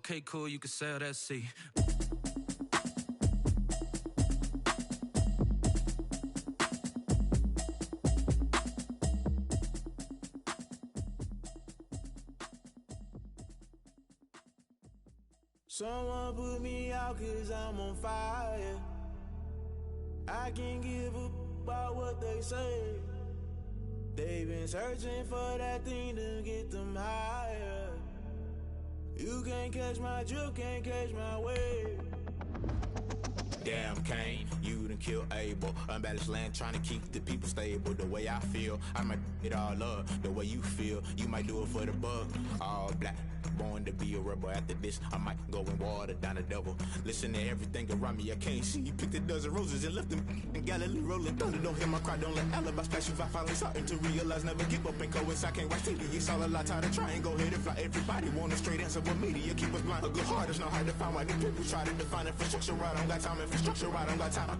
Okay, cool, you can sail that sea. Someone put me out 'cause I'm on fire. I can't give up about what they say. They've been searching for that thing to get them higher. You can't catch my drift, can't catch my wave. Damn, Kane, you done killed Abel. Unbalanced land, trying to keep the people stable. The way I feel, I might it all up. The way you feel, you might do it for the buck. All black, born to be a rebel. After this, I might go and water down the devil. Listen to everything around me, I can't see. Picked a dozen roses and left them in Galilee rolling thunder. Don't hear my cry, don't let alibis pass you. I finally starting to realize, never give up and coincide. Can't watch TV, it's all a lot. Tired of trying, go ahead and fly. Everybody want a straight answer, but media keep us blind. A good heart is not hard to find. Why the people try to define infrastructure right? I don't got time, infrastructure right, I don't got time. I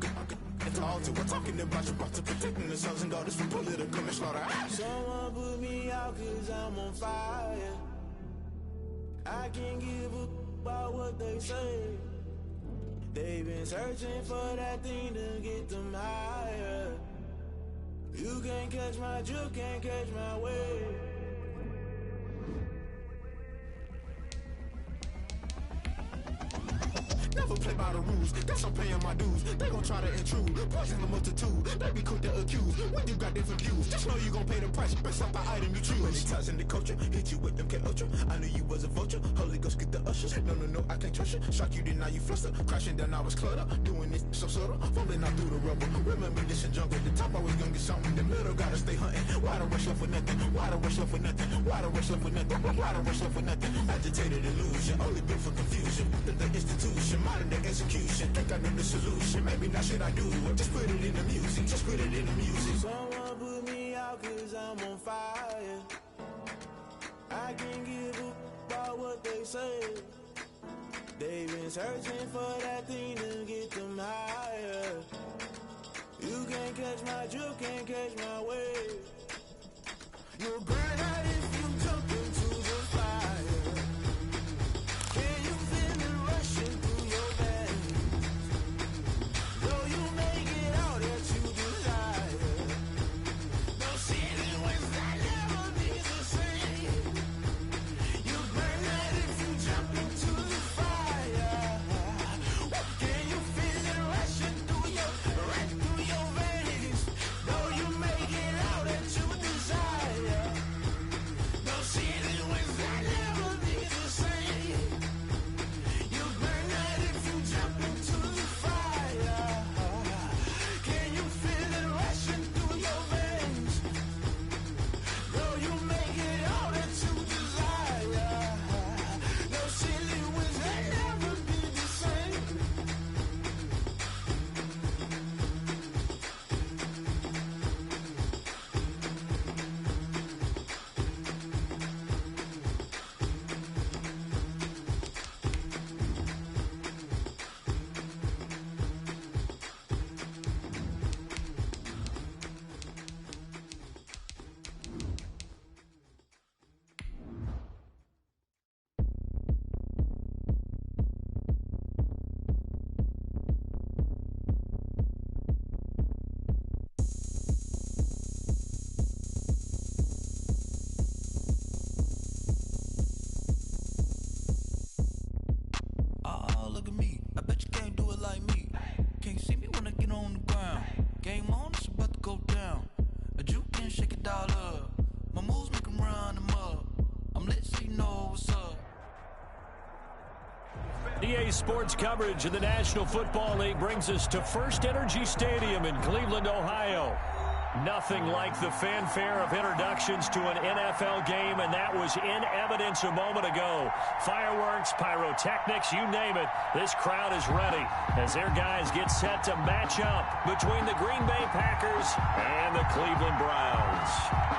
could talk to. We're talking about you, about to protecting the sons and daughters from political and slaughter. Someone put me out 'cause I'm on fire. I can't give up about what they say. They've been searching for that thing to get them higher. You can't catch my drift, can't catch my wave. Never play by the rules, guess I'm paying my dues. They gon' try to intrude, poison the multitude. They be quick to accuse, when you got different views. Just know you gon' pay the price, based off the item you choose. Many times in the culture, hit you with MK Ultra. I knew you was a vulture, Holy Ghost get the ushers. No, I can't trust you. Shock you, then now you fluster. Crashing down, I was cluttered. Doing this so subtle, fumbling out through the rubble. Remember this in jungle, the top I was gonna get something. The middle gotta stay hunting. Why the rush left for nothing? Why the rush left for nothing? Why the rush left for nothing? Why the rush left for nothing? Agitated illusion, only built for confusion. The institution, modern day execution. Think I know the solution, maybe not should I do it. Just put it in the music, just put it in the music. Someone put me out 'cause I'm on fire. I can't give up about what they say. They've been searching for that thing to get them higher. You can't catch my drift, can't catch my wave. You'll burn out if you jump into the fire. Can you feel it rushing through your veins? Though you make it out that you desire. No ceiling wins, I never be the same. You burn out if you jump into the fire. Can you feel it rushing through your veins? Though you make it out that you desire. No ceiling wins, I never be the same. You burn out if you jump into the fire. Can you feel it rushing through your veins? Though you make it all that you desire. No ceiling wins, I never be the same. Oh, look at me. I bet you can't do it like me. Can't see me when I get on the ground. Game on, it's about to go down. A juke can shake it all up. My moves make 'em run them up. I'm lit so you know what's up. EA Sports coverage of the National Football League brings us to First Energy Stadium in Cleveland, Ohio. Nothing like the fanfare of introductions to an NFL game, and that was in evidence a moment ago. Fireworks, pyrotechnics, you name it. This crowd is ready as their guys get set to match up between the Green Bay Packers and the Cleveland Browns.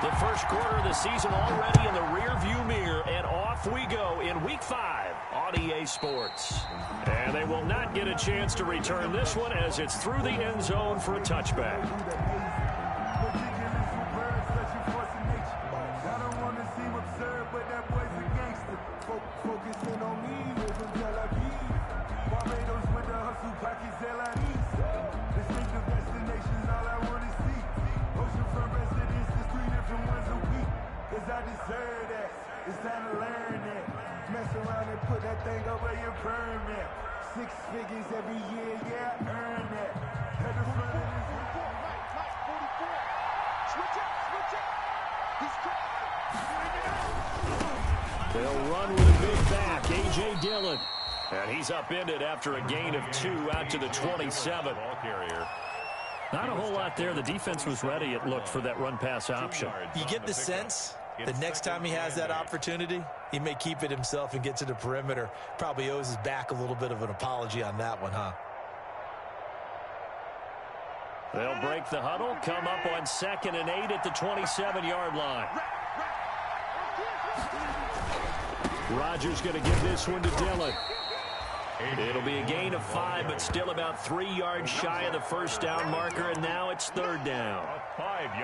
The first quarter of the season already in the rearview mirror, and off we go in Week 5 on EA Sports. And they will not get a chance to return this one as it's through the end zone for a touchback. Focusing on me, I deserve that. It's time to learn that. Mess around and put that thing over your permit. 6 figures every year, yeah, I earn that. At the front of this switch up. He's caught. They'll run with a big back, A.J. Dillon. And he's upended after a gain of 2 out to the 27. Ball carrier. Not a whole lot there. The defense was ready, it looked, for that run-pass option. You get the sense the next time he has that opportunity, he may keep it himself and get to the perimeter. Probably owes his back a little bit of an apology on that one, huh? They'll break the huddle, come up on 2nd and 8 at the 27-yard line. Rodgers going to give this one to Dillon. It'll be a gain of 5, but still about 3 yards shy of the first down marker, and now it's 3rd down.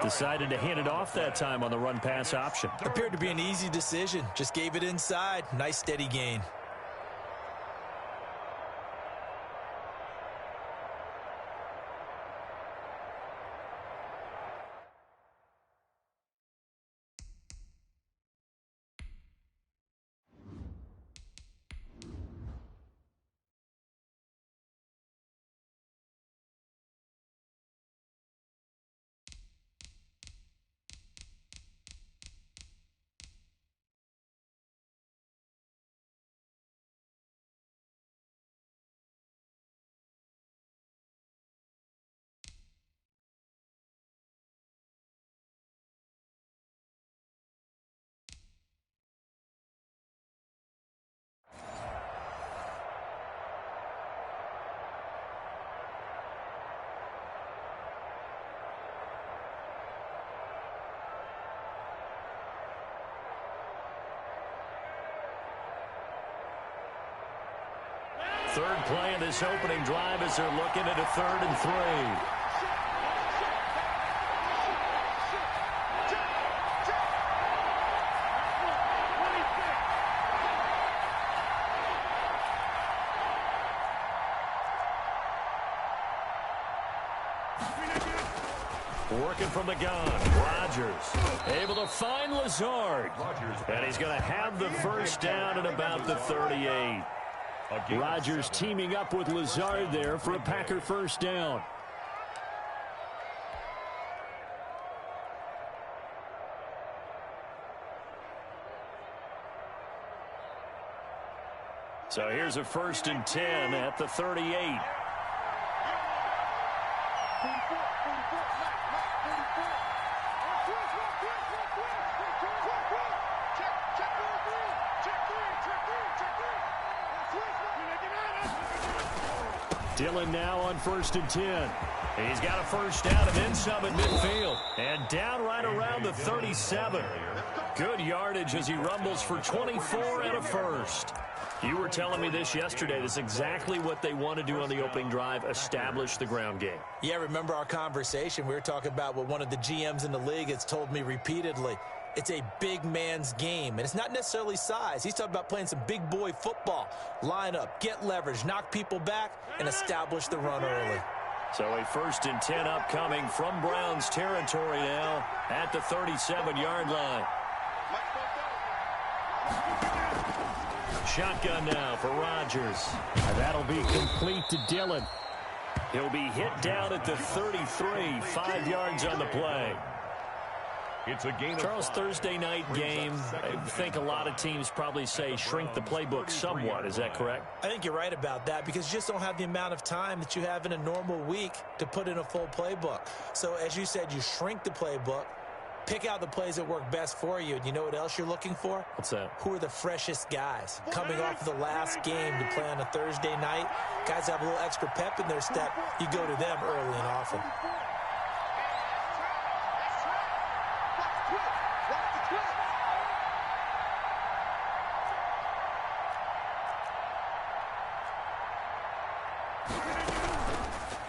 Decided to hand it off that time on the run-pass option. Appeared to be an easy decision. Just gave it inside. Nice steady gain. Third play of this opening drive as they're looking at a 3rd and 3. Working from the gun, Rodgers able to find Lazard, and he's going to have the first down at about the 38. Rodgers teaming up with Lazard there for a Packer first down. So here's a 1st and 10 at the 38. Dillon now on 1st and 10. He's got a first down and then some at midfield. And down right around the 37. Good yardage as he rumbles for 24 and a first. You were telling me this yesterday. This is exactly what they want to do on the opening drive, establish the ground game. Yeah, remember our conversation? We were talking about what one of the GMs in the league has told me repeatedly. It's a big man's game, and it's not necessarily size. He's talking about playing some big boy football. Line up, get leverage, knock people back, and establish the run early. So a 1st and 10 upcoming from Browns territory now at the 37-yard line. Shotgun now for Rodgers. That'll be complete to Dillon. He'll be hit down at the 33, 5 yards on the play. It's a gain. Charles, Thursday night game, I think a lot of teams probably say shrink the playbook somewhat. Is that correct? I think you're right about that because you just don't have the amount of time that you have in a normal week to put in a full playbook. So, as you said, you shrink the playbook, pick out the plays that work best for you. And you know what else you're looking for? What's that? Who are the freshest guys? Coming off of the last game to play on a Thursday night, guys have a little extra pep in their step. You go to them early and often.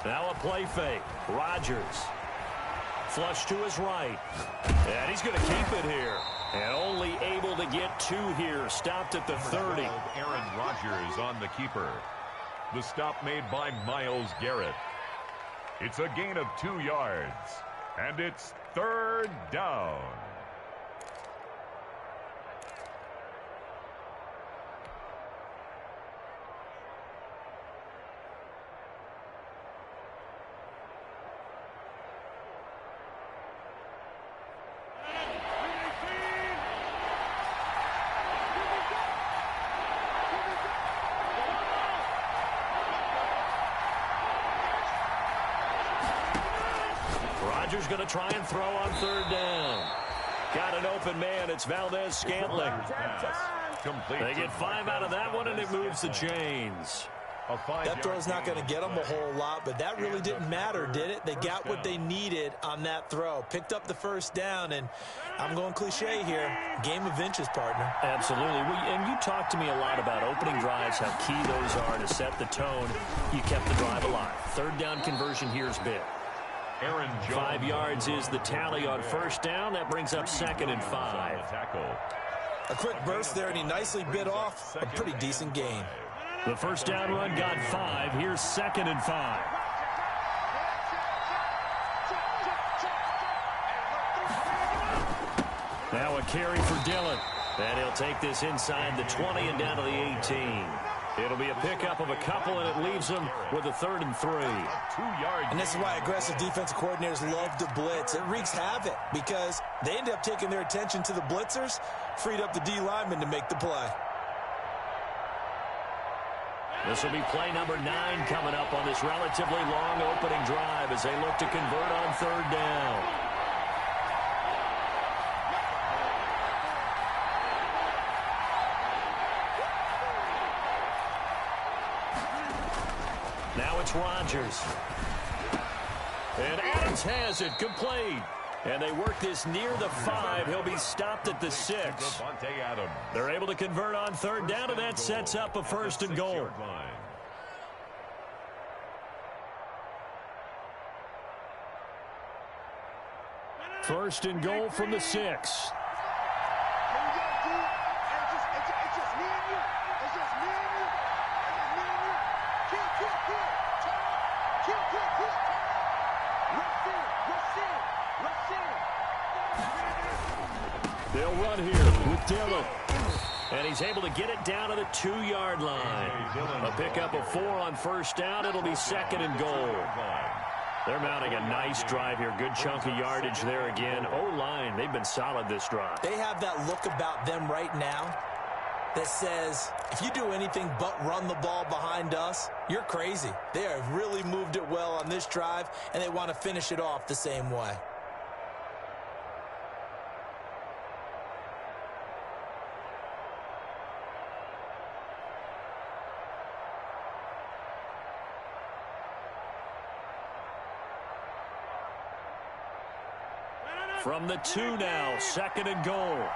Now a play fake. Rodgers. Flush to his right. And he's going to keep it here. And only able to get 2 here. Stopped at the 30. Aaron Rodgers on the keeper. The stop made by Myles Garrett. It's a gain of 2 yards. And it's 3rd down. Rodgers going to try and throw on third down. Got an open man. It's Valdez-Scantling. They get 5 out of that one, and it moves the chains. That throw's not going to get them a whole lot, but that really didn't matter, did it? They got what they needed on that throw. Picked up the first down, and I'm going cliche here. Game of inches, partner. Absolutely. And you talked to me a lot about opening drives, how key those are to set the tone. You kept the drive alive. Third down conversion here is big. 5 yards is the tally on first down. That brings up 2nd and 5. A quick burst there, and he nicely bit off a pretty decent gain. The first down run got 5. Here's 2nd and 5. Now a carry for Dillon. And he'll take this inside the 20 and down to the 18. It'll be a pickup of a couple, and it leaves them with a 3rd and 3. And this is why aggressive defensive coordinators love to blitz. It wreaks havoc because they end up taking their attention to the blitzers, freed up the D lineman to make the play. This will be play number 9 coming up on this relatively long opening drive as they look to convert on third down. Now it's Rodgers. And Adams has it complete. And they work this near the 5. He'll be stopped at the 6. They're able to convert on third down, and that sets up a 1st and goal. First and goal from the 6. They'll run here with Dillon. And he's able to get it down to the 2-yard line. A pickup of 4 on first down. It'll be 2nd and goal. They're mounting a nice drive here. Good chunk of yardage there again. O-line, they've been solid this drive. They have that look about them right now that says, if you do anything but run the ball behind us, you're crazy. They have really moved it well on this drive, and they want to finish it off the same way. From the 2 now, 2nd and goal.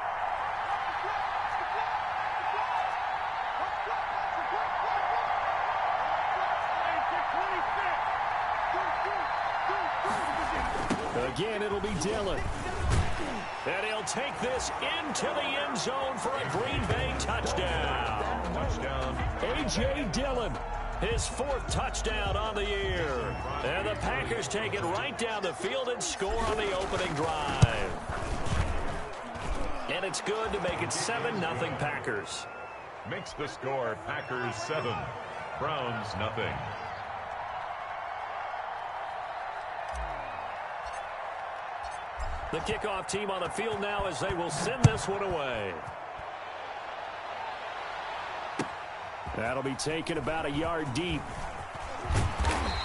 Again, it'll be Dillon. And he'll take this into the end zone for a Green Bay touchdown. A.J. Dillon, his 4th touchdown on the year. And the Packers take it right down the field and score on the opening drive. And it's good to make it 7-0 Packers. Makes the score Packers 7, Browns nothing. The kickoff team on the field now as they will send this one away. That'll be taken about a yard deep.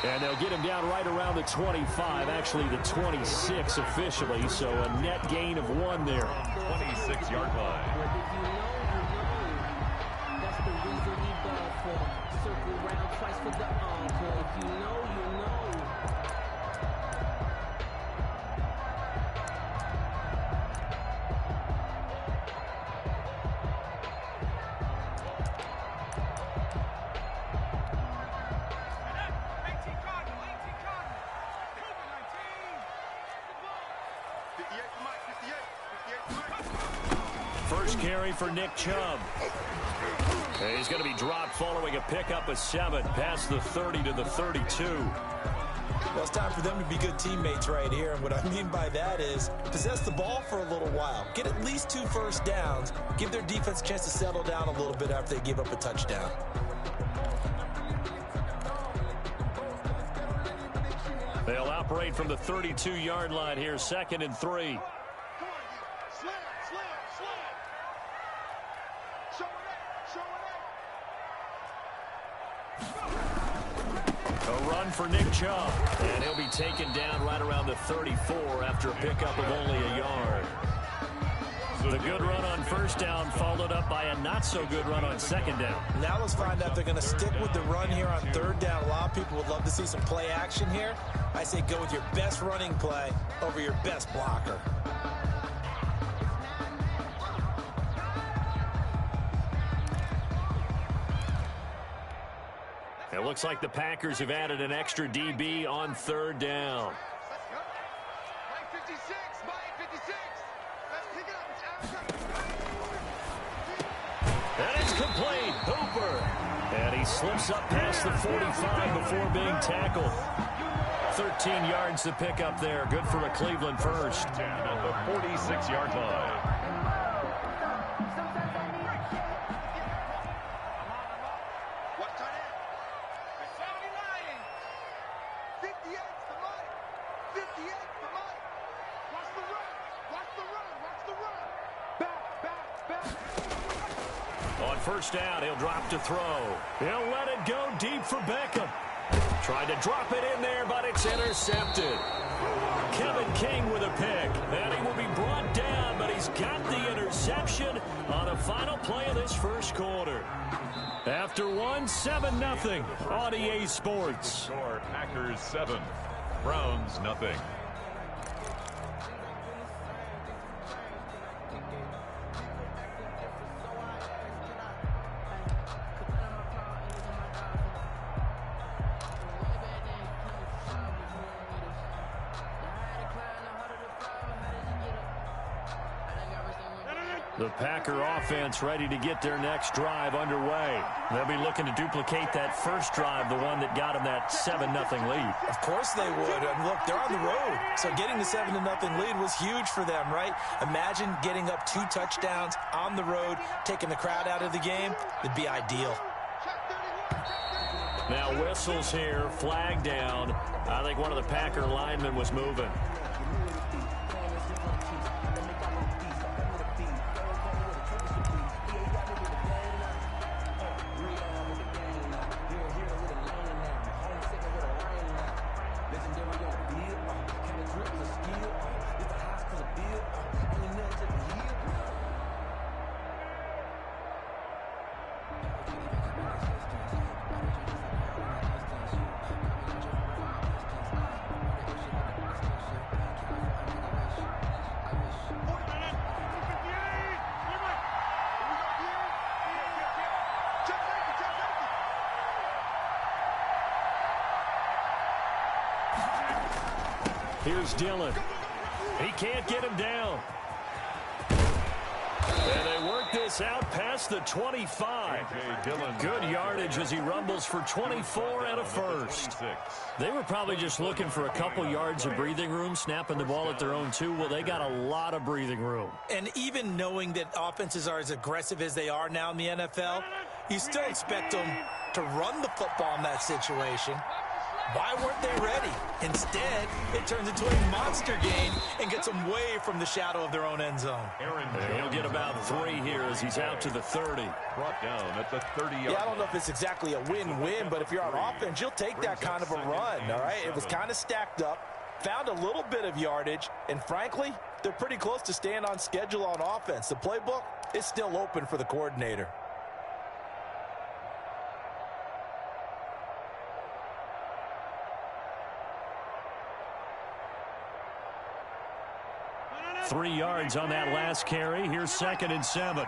And they'll get him down right around the 25, actually the 26 officially, so a net gain of 1 there. 26-yard line. That's the reason we ball for. Circle round twice for the encore. If you know, you know. First carry for Nick Chubb. And he's going to be dropped following a pickup of 7 past the 30 to the 32. Well, it's time for them to be good teammates right here. And what I mean by that is possess the ball for a little while. Get at least 2 first downs. Give their defense a chance to settle down a little bit after they give up a touchdown. They'll operate from the 32-yard line here, 2nd and 3. A run for Nick Chubb. And he'll be taken down right around the 34 after a pickup of only a yard. The good run on first down followed up by a not-so-good run on second down. Now let's find out if they're going to stick with the run here on third down. A lot of people would love to see some play action here. I say go with your best running play over your best blocker. It looks like the Packers have added an extra DB on third down. And it's complete. Hooper. And he slips up past the 45 before being tackled. 13 yards to pick up there. Good for a Cleveland first. At the 46-yard line. On first down, he'll drop to throw. He'll let it go deep for Beckham. Tried to drop it in there, but it's intercepted. Kevin King with a pick. And he will be brought down, but he's got the interception on the final play of this first quarter. After one, 7-0 on EA Sports. Score, Packers 7, Browns nothing. The Packer offense ready to get their next drive underway. They'll be looking to duplicate that first drive, the one that got them that 7-0 lead. Of course they would. And look, they're on the road. So getting the 7-0 lead was huge for them, right? Imagine getting up 2 touchdowns on the road, taking the crowd out of the game. It'd be ideal. Now whistles here, flag down. I think one of the Packer linemen was moving. Here's Dillon. He can't get him down. And they work this out past the 25. Good yardage as he rumbles for 24 and a first. They were probably just looking for a couple yards of breathing room, snapping the ball at their own 2. Well, they got a lot of breathing room. And even knowing that offenses are as aggressive as they are now in the NFL, you still expect them to run the football in that situation. Why weren't they ready? Instead, it turns into a monster game and gets them way from the shadow of their own end zone. He'll get about 3 here as he's out to the 30. Brought down at the 30-yard. Yeah, I don't know if it's exactly a win-win, but if you're on offense, you'll take that kind of a run, all right? It was kind of stacked up, found a little bit of yardage, and frankly, they're pretty close to staying on schedule on offense. The playbook is still open for the coordinator. Three yards on that last carry. Here's 2nd and 7.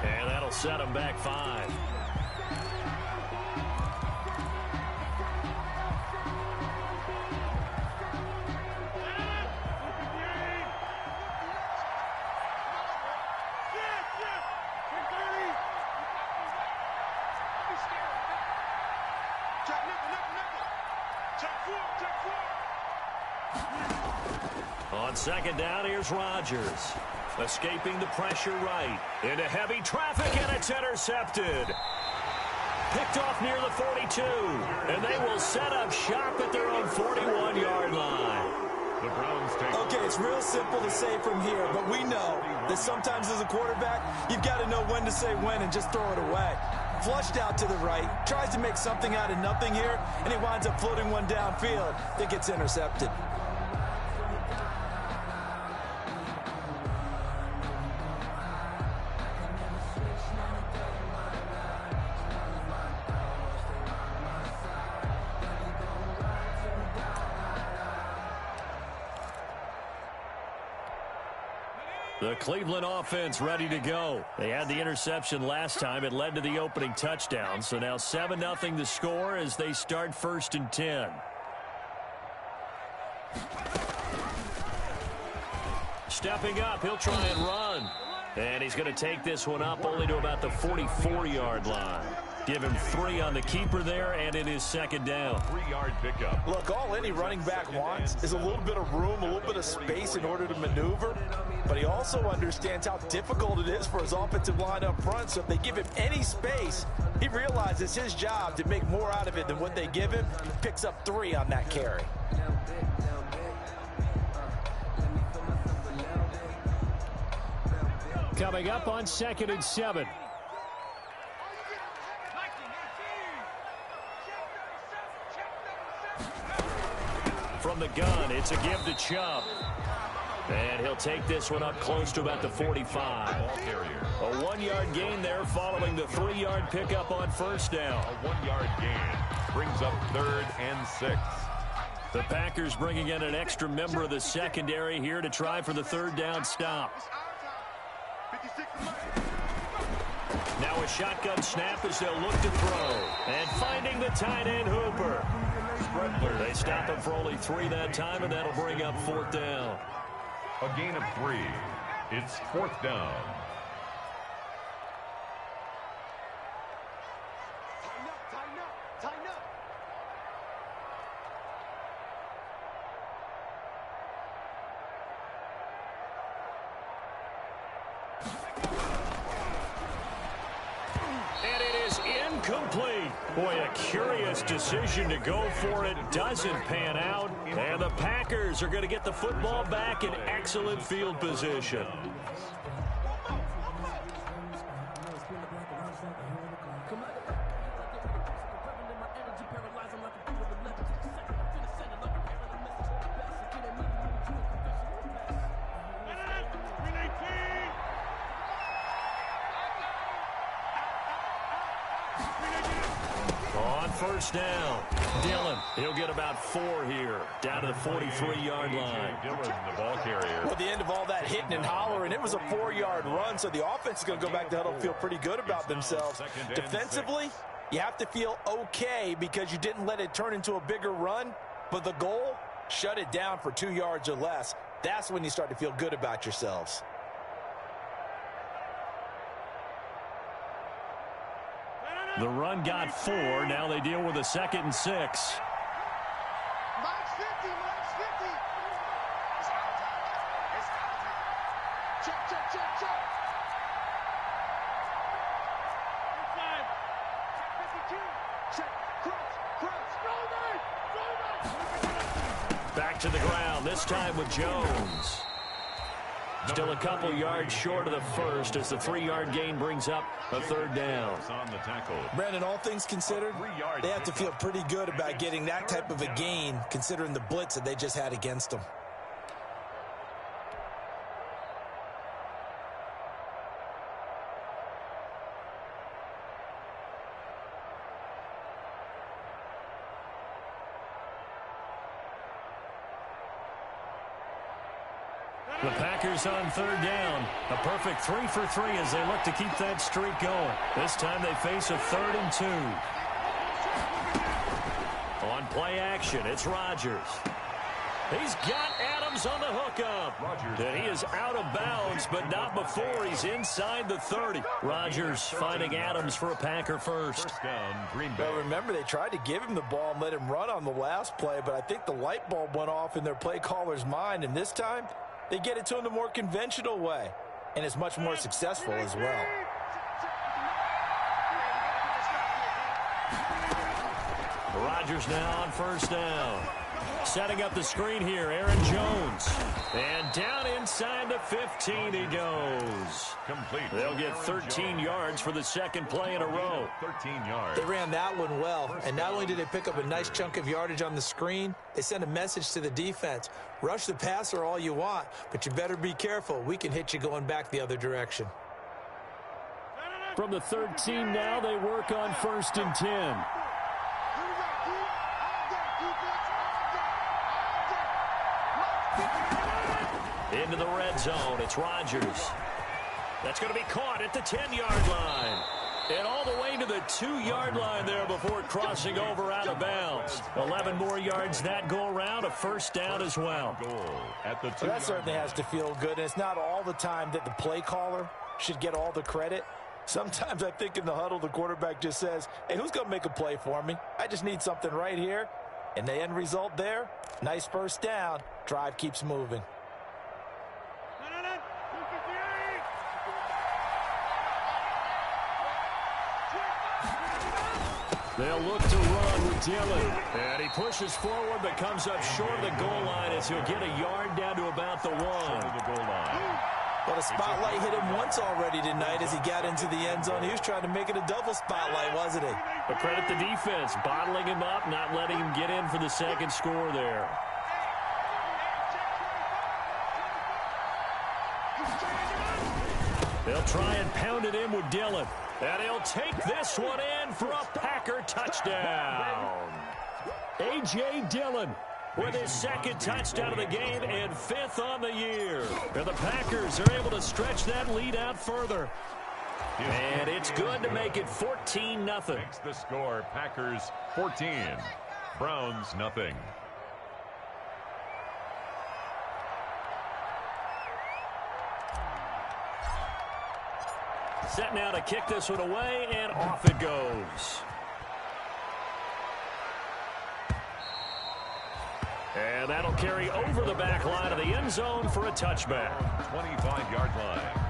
And that'll set them back 5. On 2nd down, here's Rodgers. Escaping the pressure right. Into heavy traffic, and it's intercepted. Picked off near the 42. And they will set up shop at their own 41-yard line. The Browns take. Okay, it's real simple to say from here, but we know that sometimes as a quarterback, you've got to know when to say when and just throw it away. Flushed out to the right, tries to make something out of nothing here, and he winds up floating one downfield that gets intercepted. The Cleveland offense ready to go. They had the interception last time. It led to the opening touchdown. So now 7-0 the score as they start 1st and 10. Stepping up, he'll try and run. And he's going to take this one up only to about the 44-yard line. Give him 3 on the keeper there, and it is 2nd down. 3-yard pickup. Look, all any running back wants is a little bit of room, a little bit of space in order to maneuver. But he also understands how difficult it is for his offensive line up front. So if they give him any space, he realizes his job to make more out of it than what they give him. He picks up 3 on that carry. Coming up on 2nd and 7. From the gun, it's a give to Chubb. And he'll take this one up close to about the 45. A 1-yard gain there following the 3-yard pickup on 1st down. A 1-yard gain brings up 3rd and 6. The Packers bringing in an extra member of the secondary here to try for the 3rd down stop. Now a shotgun snap as they'll look to throw. And finding the tight end Hooper. They stop him for only 3 that time, and that'll bring up 4th down. A gain of 3. It's 4th down. Tighten up. And it is incomplete. Boy, a curious decision to go for it. Doesn't pan out. And the Packers are going to get the football back in excellent field position. On 1st down, Dillon, he'll get about 4 here, down to the 43-yard line. Dillon, the ball carrier. Well, the end of all that hitting and hollering, it was a 4-yard run, so the offense is going to go back to huddle, feel pretty good about themselves. Defensively, you have to feel okay because you didn't let it turn into a bigger run, but the goal, shut it down for 2 yards or less. That's when you start to feel good about yourselves. The run got 4. Now they deal with a 2nd and 6. Max 50. It's out time. Check. Inside. 52. Check. Cross. Back to the ground, this time with Jones. Still a couple yards short of the first as the 3-yard gain brings up a 3rd down. On the tackle. Brandon, all things considered, they have to feel pretty good about getting that type of a gain considering the blitz that they just had against them. The Packers on 3rd down. A perfect 3 for 3 as they look to keep that streak going. This time they face a 3rd and 2. On play action, it's Rodgers. He's got Adams on the hookup. And he is out of bounds, but not before he's inside the 30. Rodgers finding Adams for a Packer first. First down, Green Bay. Well, remember, they tried to give him the ball and let him run on the last play, but I think the light bulb went off in their play caller's mind, and this time, they get it to him the more conventional way. and is much more successful as well. Rodgers now on first down. Setting up the screen here, Aaron Jones. And down inside the 15 he goes. Complete. They'll get 13 yards for the second play in a row. 13 yards. They ran that one well, and not only did they pick up a nice chunk of yardage on the screen, they sent a message to the defense. Rush the passer all you want, but you better be careful. We can hit you going back the other direction. From the 13 now, they work on 1st and 10. Into the red zone, it's Rodgers. That's going to be caught at the 10-yard line. And all the way to the 2-yard line there before crossing over out of bounds. 11 more yards that go around, a first down as well. Goal at the 2-yard That certainly has to feel good, and it's not all the time that the play caller should get all the credit. Sometimes I think in the huddle, the quarterback just says, hey, who's going to make a play for me? I just need something right here. And the end result there, nice first down. Drive keeps moving. They'll look to run with Dillon. And he pushes forward but comes up short of the goal line as he'll get a yard down to about the 1. the goal line. Well, the spotlight hit him once already tonight as he got into the end zone. He was trying to make it a double spotlight, wasn't he? But credit the defense, bottling him up, not letting him get in for the second score there. They'll try and pound it in with Dillon. And he'll take this one in for a Packer touchdown. A.J. Dillon with his second touchdown of the game and 5th on the year. And the Packers are able to stretch that lead out further. And it's good to make it 14-0. Makes the score Packers 14, Browns nothing. Set now to kick this one away, and off it goes. And that'll carry over the back line of the end zone for a touchback. 25-yard line.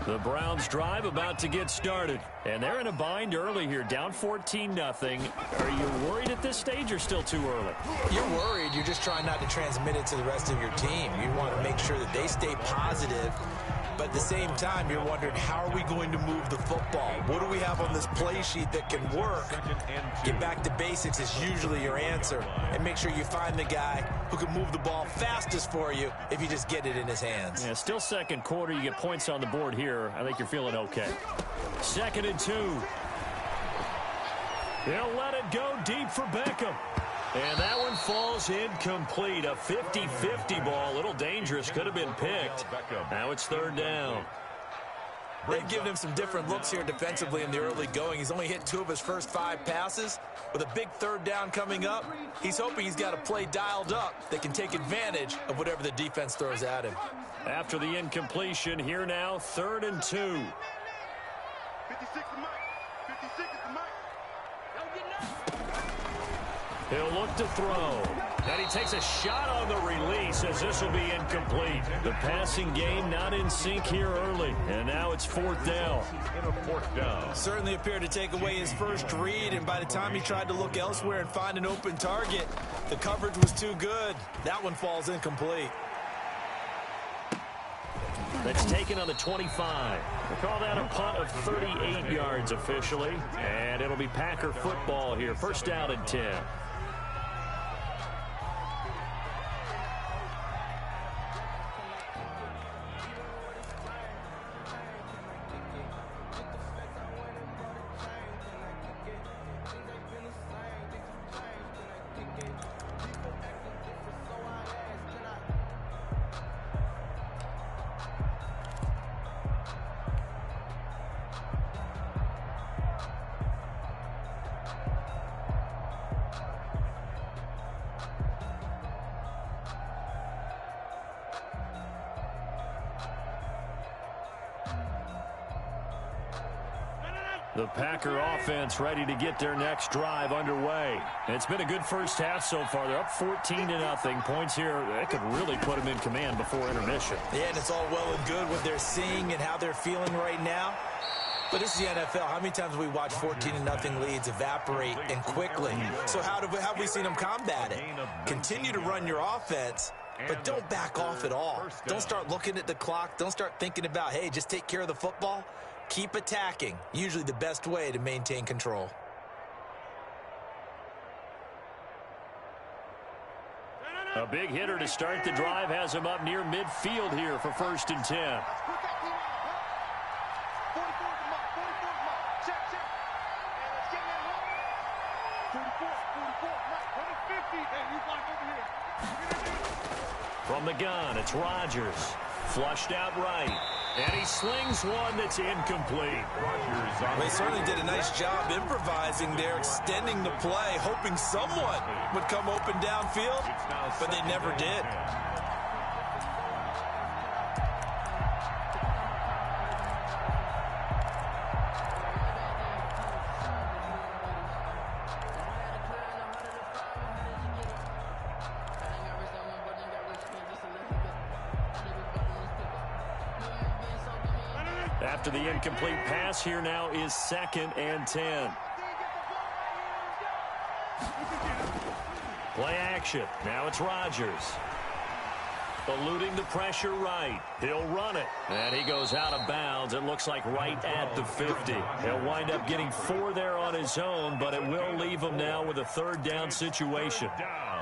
The Browns drive about to get started. And they're in a bind early here, down 14-0. Are you worried at this stage or still too early? You're worried. You're just trying not to transmit it to the rest of your team. You want to make sure that they stay positive. But at the same time, you're wondering, how are we going to move the football? What do we have on this play sheet that can work? Get back to basics is usually your answer. And make sure you find the guy who can move the ball fastest for you if you just get it in his hands. Yeah, still second quarter. You get points on the board here. I think you're feeling okay. 2nd and 2. They'll let it go deep for Beckham. And that one falls incomplete. A 50-50 ball. A little dangerous. Could have been picked. Now it's 3rd down. They've given him some different looks here defensively in the early going. He's only hit 2 of his first 5 passes. With a big 3rd down coming up, he's hoping he's got a play dialed up that can take advantage of whatever the defense throws at him. After the incompletion, here now, 3rd and 2. 56 to Mike. 56 to Mike. He'll look to throw. And he takes a shot on the release as this will be incomplete. The passing game not in sync here early. And now it's 4th down. In a 4th down. Certainly appeared to take away his first read, and by the time he tried to look elsewhere and find an open target, the coverage was too good. That one falls incomplete. That's taken on the 25. We'll call that a punt of 38 yards officially. And it'll be Packer football here. 1st down and 10. The Packer offense ready to get their next drive underway. It's been a good first half so far. They're up 14-0. Points here, that could really put them in command before intermission. Yeah, and it's all well and good what they're seeing and how they're feeling right now. But this is the NFL. How many times have we watched 14-0 leads evaporate and quickly? So how have we seen them combat it? Continue to run your offense, but don't back off at all. Don't start looking at the clock. Don't start thinking about, hey, just take care of the football. Keep attacking. Usually the best way to maintain control. A big hitter to start the drive has him up near midfield here for 1st and 10. From the gun, it's Rodgers. Flushed out right. And he slings one that's incomplete. They certainly did a nice job improvising there, extending the play, hoping someone would come open downfield, but they never did. After the incomplete pass, here now is 2nd and 10. Play action. Now it's Rodgers. Eluding the pressure right. He'll run it. And he goes out of bounds. It looks like right at the 50. He'll wind up getting 4 there on his own, but it will leave him now with a 3rd down situation.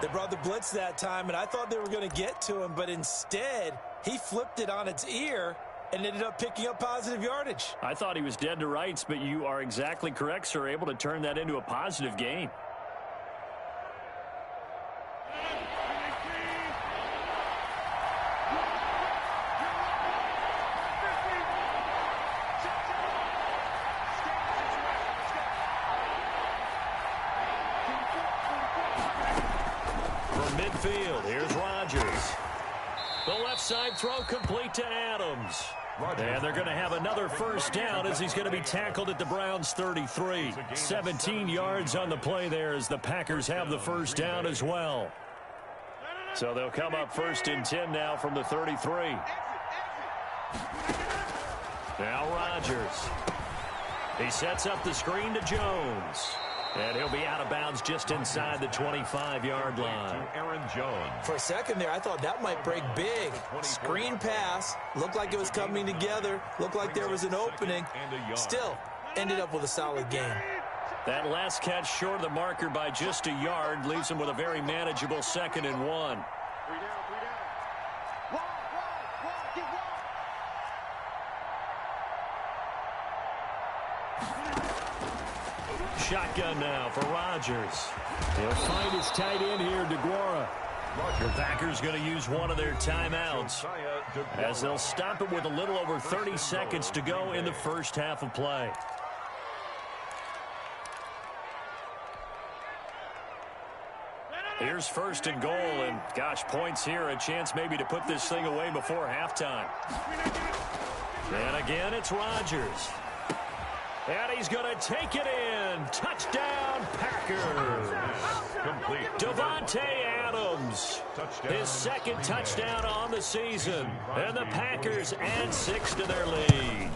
They brought the blitz that time, and I thought they were going to get to him, but instead, he flipped it on its ear and ended up picking up positive yardage. I thought he was dead to rights, but you are exactly correct, sir. Able to turn that into a positive gain. From midfield, here's Rodgers. The left side throw complete to Adams. And they're going to have another 1st down as he's going to be tackled at the Browns' 33. 17 yards on the play there as the Packers have the 1st down as well. So they'll come up 1st and 10 now from the 33. Now Rodgers. He sets up the screen to Jones. And he'll be out of bounds just inside the 25-yard line. Aaron Jones. For a second there, I thought that might break big. Screen pass. Looked like it was coming together. Looked like there was an opening. Still, ended up with a solid game. That last catch short of the marker by just a yard leaves him with a very manageable 2nd and 1. Shotgun now for Rodgers. He'll find his tight end here, DeGuara. The Packers going to use one of their timeouts as they'll stop it with a little over 30 seconds to go in the 1st half of play. Here's 1st and goal, and gosh, points here, a chance maybe to put this thing away before halftime. And again, it's Rodgers. And he's going to take it in. Touchdown, Packers. Complete. Davante Adams. His 2nd touchdown on the season. And the Packers add 6 to their lead.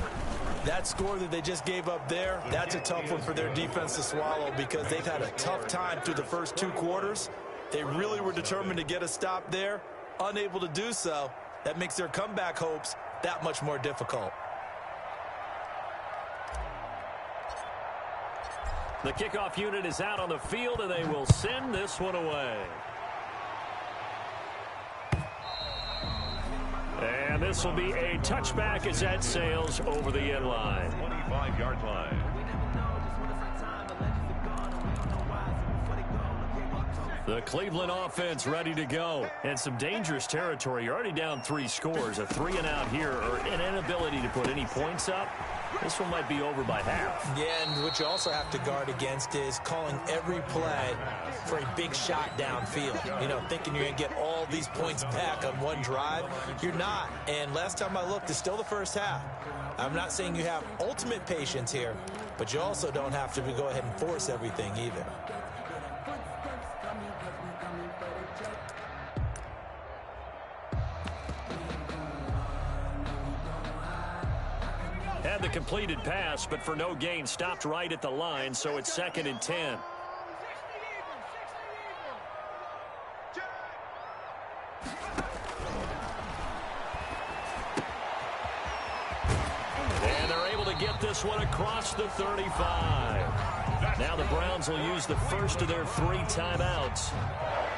That score that they just gave up there, that's a tough one for their defense to swallow because they've had a tough time through the first 2 quarters. They really were determined to get a stop there. Unable to do so. That makes their comeback hopes that much more difficult. The kickoff unit is out on the field, and they will send this one away. And this will be a touchback as that sails over the end line. 25-yard line. The Cleveland offense ready to go. And some dangerous territory. You're already down 3 scores. A 3-and-out here, or an inability to put any points up. This one might be over by half. Yeah, and what you also have to guard against is calling every play for a big shot downfield. You know, thinking you're going to get all all these points back on one drive. You're not. And last time I looked, it's still the first half. I'm not saying you have ultimate patience here, but you also don't have to go ahead and force everything either. Had the completed pass, but for no gain, stopped right at the line, so it's 2nd and 10. And they're able to get this one across the 35. Now the Browns will use the first of their 3 timeouts,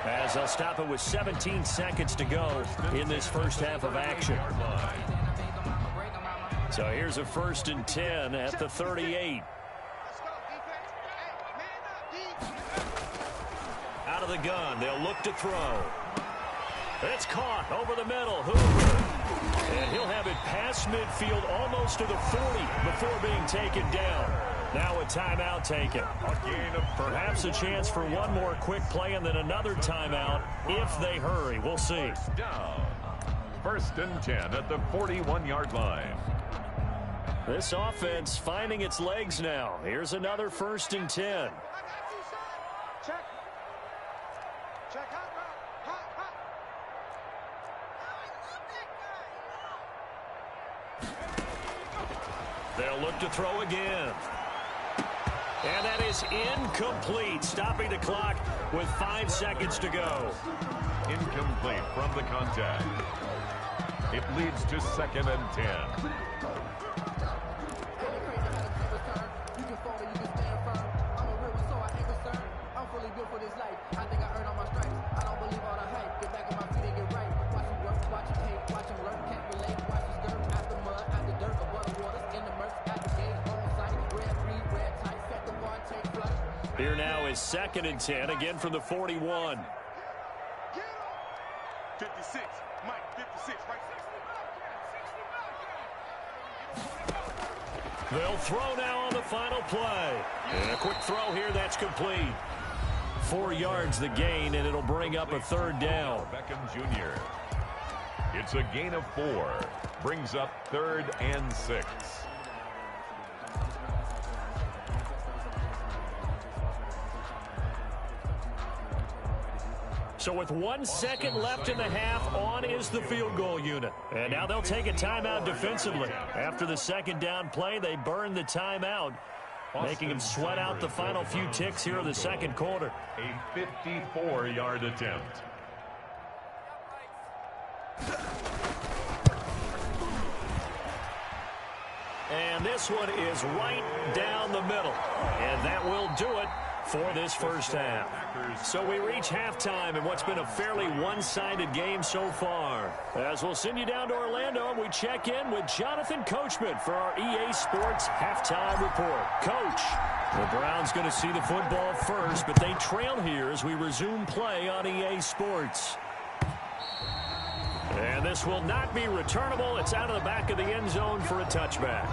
as they'll stop it with 17 seconds to go in this first half of action. So here's a 1st and 10 at the 38. Out of the gun, they'll look to throw. It's caught over the middle. Hoover. And he'll have it past midfield almost to the 40 before being taken down. Now a timeout taken. Perhaps a chance for one more quick play and then another timeout if they hurry. We'll see. Down. 1st and 10 at the 41-yard line. This offense finding its legs now. Here's another 1st and 10. They'll look to throw again. And that is incomplete, stopping the clock with 5 seconds to go. Incomplete from the contact. It leads to 2nd and 10. Here now is 2nd and 10, again from the 41. 56, Mike, 56, right? They'll throw now on the final play. And a quick throw here, that's complete. 4 yards the gain, and it'll bring up a 3rd down. Beckham Jr. It's a gain of 4. Brings up 3rd and 6. So with 1 second left in the half, on is the field goal unit. And now they'll take a timeout defensively. After the 2nd down play, they burn the timeout, making them sweat out the final few ticks here in the 2nd quarter. A 54-yard attempt. And this one is right down the middle. And that will do it for this first half. So we reach halftime in what's been a fairly one-sided game so far. As we'll send you down to Orlando, we check in with Jonathan Coachman for our EA Sports Halftime Report. Coach, the Browns going to see the football first, but they trail here as we resume play on EA Sports. And this will not be returnable. It's out of the back of the end zone for a touchback.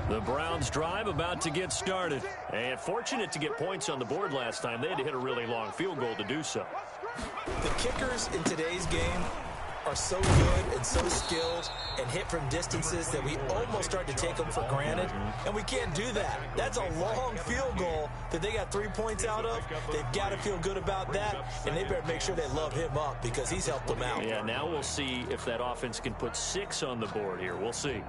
The Browns drive about to get started. And fortunate to get points on the board last time. They had to hit a really long field goal to do so. The kickers in today's game are so good and so skilled and hit from distances that we almost start to take them for granted. And we can't do that. That's a long field goal that they got 3 points out of. They've got to feel good about that. And they better make sure they love him up because he's helped them out. Yeah, now we'll see if that offense can put 6 on the board here. We'll see.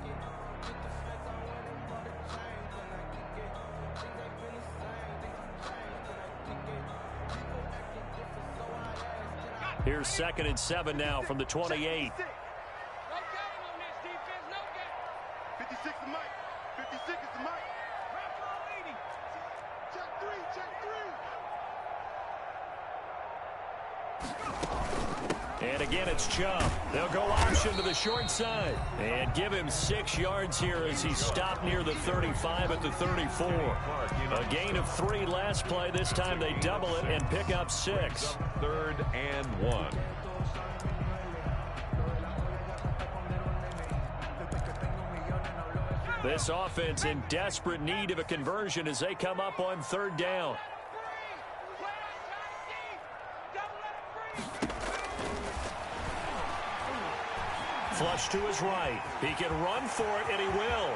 Here's 2nd and 7 now from the 28. 56 is the mic. 56 is the mic. And again, it's Chubb. They'll go option to the short side and give him 6 yards here as he stopped near the 35 at the 34. A gain of 3 last play. This time they double it and pick up 6. 3rd and 1. This offense in desperate need of a conversion as they come up on 3rd down. Flush to his right. He can run for it, and he will.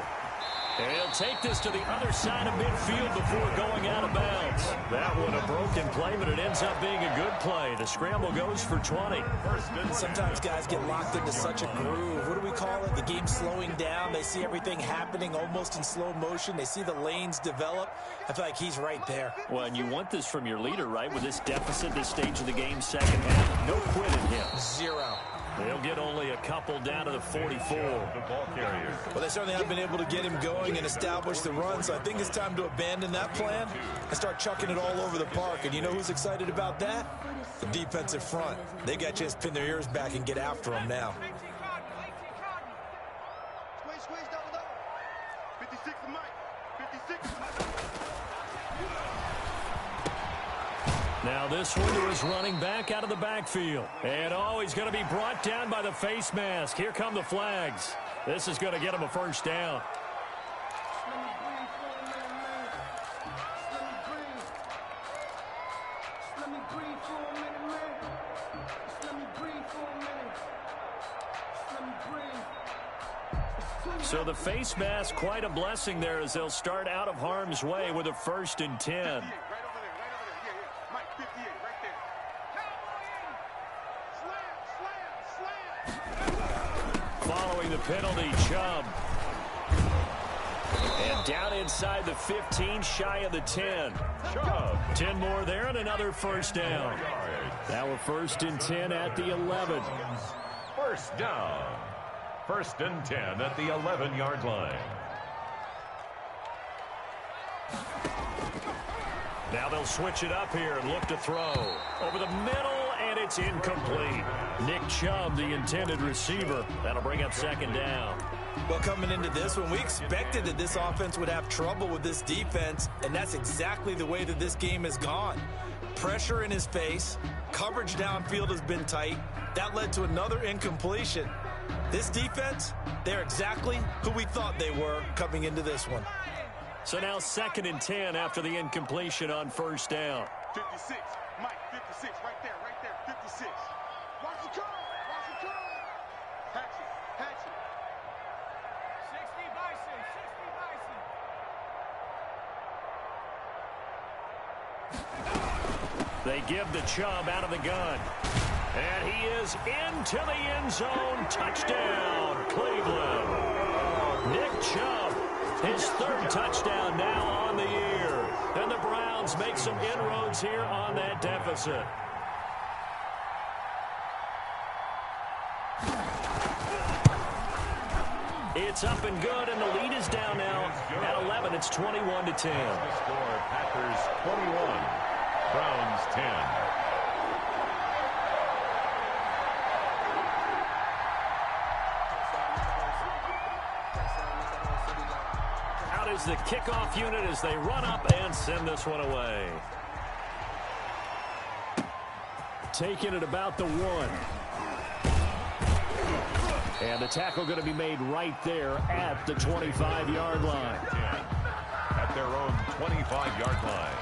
And he'll take this to the other side of midfield before going out of bounds. That one a broken play, but it ends up being a good play. The scramble goes for 20. Sometimes guys get locked into such a groove. What do we call it? The game slowing down. They see everything happening almost in slow motion. They see the lanes develop. I feel like he's right there. Well, and you want this from your leader, right? With this deficit, this stage of the game, second half, no quitting him. 0. They'll get only a couple down to the 44. The ball carrier. Well, they certainly haven't been able to get him going and establish the run, so I think it's time to abandon that plan and start chucking it all over the park. And you know who's excited about that? The defensive front. They got a chance to pin their ears back and get after him now. Squeeze, double. 56 to Mike. 56. Now this one to his running back out of the backfield. And he's going to be brought down by the face mask. Here come the flags. This is going to get him a first down. So the face mask, quite a blessing there as they'll start out of harm's way with a 1st and 10. Following the penalty, Chubb. And down inside the 15, shy of the 10. Chubb. 10 more there and another first down. Now a 1st and 10 at the 11. First down. 1st and 10 at the 11-yard line. Now they'll switch it up here and look to throw. Over the middle, and it's incomplete. Nick Chubb, the intended receiver. That'll bring up 2nd down. Well, coming into this one, we expected that this offense would have trouble with this defense, and that's exactly the way that this game has gone. Pressure in his face. Coverage downfield has been tight. That led to another incompletion. This defense, they're exactly who we thought they were coming into this one. So now 2nd and 10 after the incompletion on 1st down. 56. Mike, 56. Right there. 56. Watch the curve. Hatchet. 60 Bison. They give the Chubb out of the gun. And he is into the end zone. Touchdown, Cleveland. Nick Chubb, his 3rd touchdown now on the year. And the Browns make some inroads here on that deficit. It's up and good, and the lead is down now at 11. It's 21-10. The score, Packers 21, Browns 10. Out is the kickoff unit as they run up and send this one away. Taking it about the 1. And the tackle going to be made right there at the 25-yard line. At their own 25-yard line.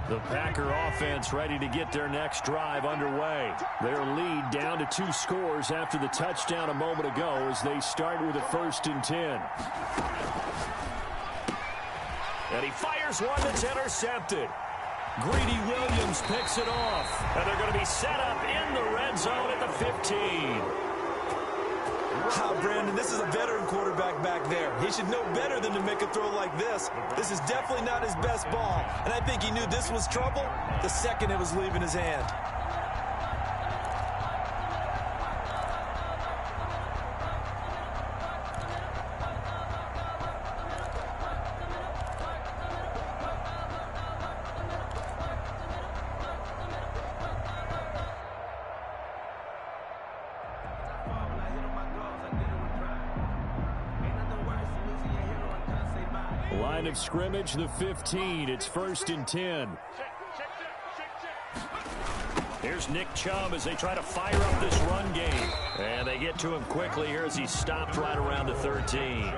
The Packer offense ready to get their next drive underway. Their lead down to 2 scores after the touchdown a moment ago as they start with a 1st and 10. And he fires one that's intercepted. Greedy Williams picks it off. And they're going to be set up in the red zone at the 15. Wow, Brandon, this is a veteran quarterback back there. He should know better than to make a throw like this. This is definitely not his best ball, and I think he knew this was trouble the second it was leaving his hand. Line of scrimmage, the 15. It's 1st and 10. Here's Nick Chubb as they try to fire up this run game. And they get to him quickly here as he's stopped right around the 13.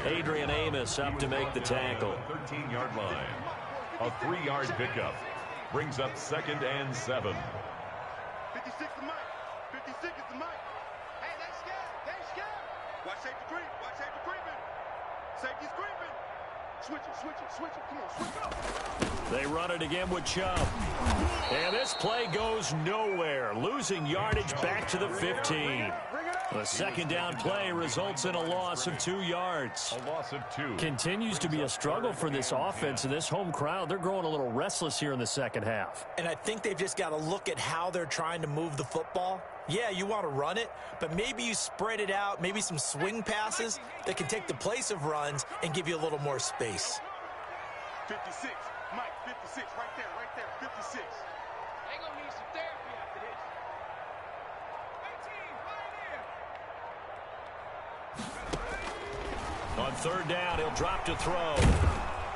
Adrian Amos up to make the tackle. 13-yard line. A 3-yard pickup. Brings up 2nd and 7. 56 to Mike. 56 is the Mike. Hey, they scared. They scared. Watch safety creep. Watch safety creeping. Safety's creeping. Switch it. Come on, switch up. They run it again with Chubb. And this play goes nowhere. Losing yardage back to the 15. The second down play results in a loss of 2 yards. A loss of 2. Continues to be a struggle for this offense and this home crowd. They're growing a little restless here in the second half. And I think they've just got to look at how they're trying to move the football. Yeah, you want to run it, but maybe you spread it out, maybe some swing passes that can take the place of runs and give you a little more space. 56. Mike, 56. Right there. 56. They going to need some therapy after this. 18, right here. On third down, he'll drop to throw.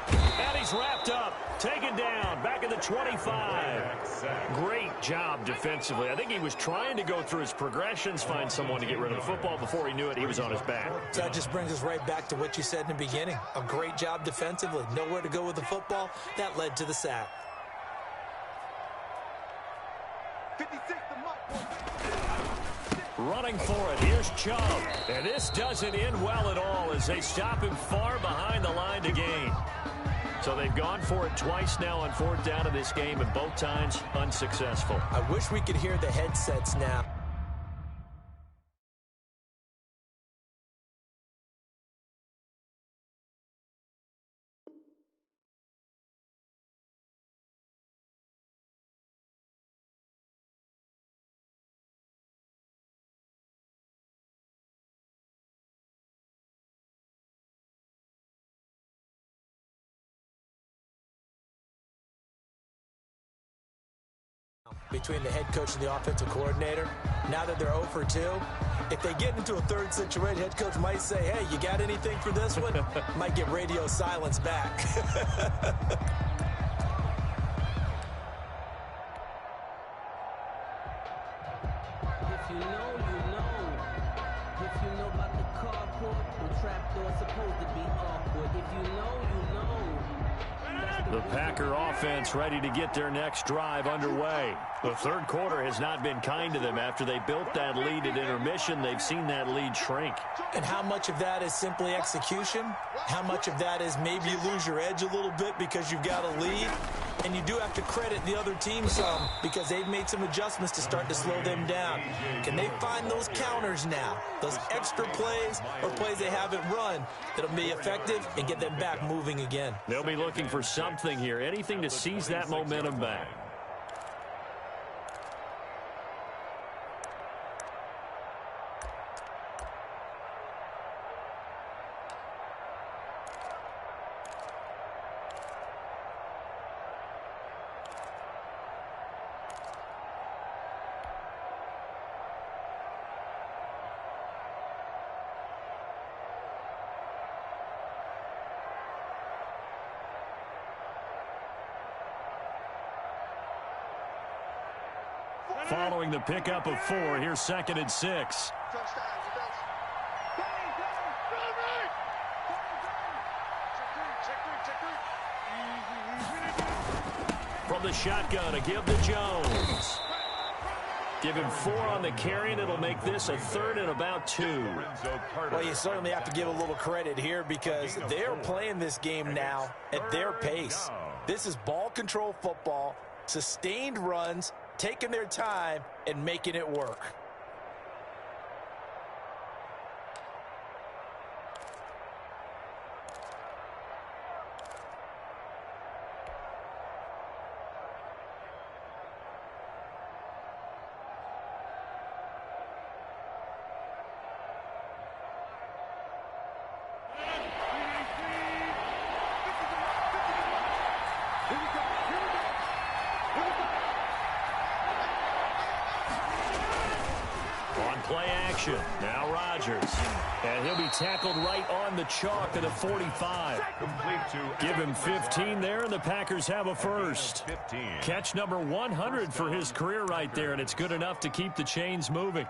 And he's wrapped up. Taken down. Back at the 25. Great job defensively. I think he was trying to go through his progressions, find someone to get rid of the football. Before he knew it, he was on his back. So that just brings us right back to what you said in the beginning. A great job defensively. Nowhere to go with the football. That led to the sack. 56 to Mike. Running for it. Here's Chubb. And this doesn't end well at all as they stop him far behind the line to gain. So they've gone for it twice now on fourth down in this game, and both times unsuccessful. I wish we could hear the headsets now. Between the head coach and the offensive coordinator, now that they're 0 for 2, if they get into a third situation, head coach might say, hey, you got anything for this one? Might get radio silence back. If you know, you know. If you know about the carport, the trapdoor's supposed to be awkward. If you know, you know. The Packer offense ready to get their next drive underway. The third quarter has not been kind to them. After they built that lead at intermission, they've seen that lead shrink. And how much of that is simply execution? How much of that is maybe you lose your edge a little bit because you've got a lead? And you do have to credit the other team some because they've made some adjustments to start to slow them down. Can they find those counters now, those extra plays or plays they haven't run that'll be effective and get them back moving again? They'll be looking for something here, anything to seize that momentum back. Following the pickup of 4, here's 2nd and 6. From the shotgun, a give to Jones. Give him 4 on the carry, and it'll make this a 3rd and about 2. Well, you certainly have to give a little credit here because they're playing this game now at their pace. This is ball control football, sustained runs, taking their time and making it work. play action. Now Rodgers. And he'll be tackled right on the chalk of the 45. Give him 15 there, and the Packers have a first. Catch number 100 for his career right there, and it's good enough to keep the chains moving.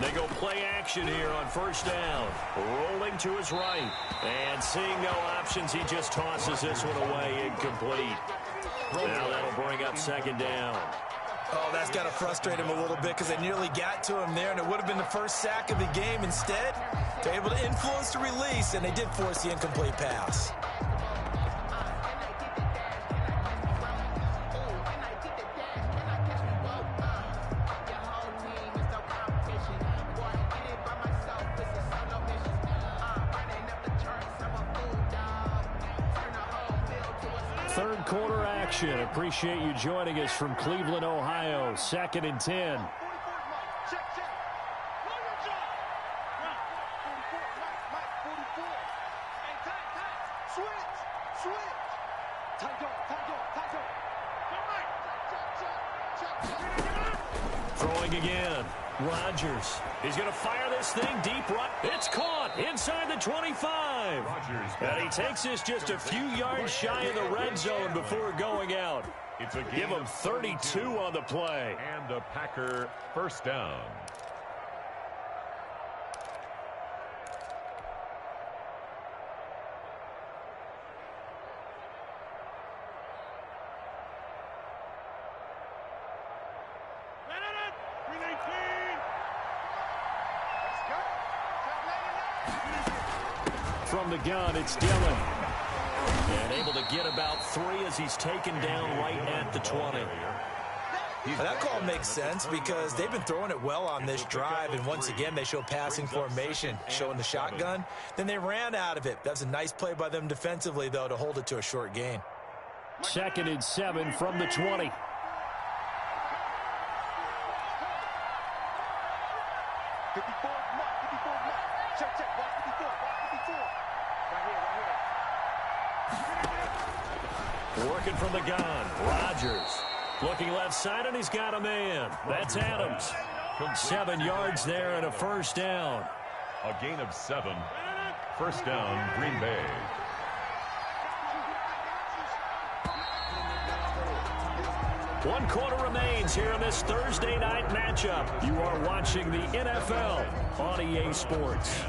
They go play action here on first down. Rolling to his right. And seeing no options, he just tosses this one away incomplete. Now that'll bring up second down. Oh, that's got to frustrate him a little bit because they nearly got to him there, and it would have been the first sack of the game. Instead, they're able to influence the release, and they did force the incomplete pass. Third quarter action. Appreciate you joining us from Cleveland, Ohio. 2nd and 10. Throwing again. Rodgers. He's going to fire this thing deep right. It's caught inside the 25. And he takes this just a few yards shy of the red zone before going out. Give him 32 on the play. And a Packer first down. From the gun, it's Dillon. And able to get about 3 as he's taken down right at the 20. Well, that call makes sense because they've been throwing it well on this drive, and once again they show passing formation, showing the shotgun. Then they ran out of it. That's a nice play by them defensively, though, to hold it to a short gain. 2nd and 7 from the 20. Working from the gun, Rodgers. Looking left side, and he's got a man. That's Adams. 7 yards there and a first down. A gain of 7. First down, Green Bay. One quarter remains here in this Thursday night matchup. You are watching the NFL on EA Sports.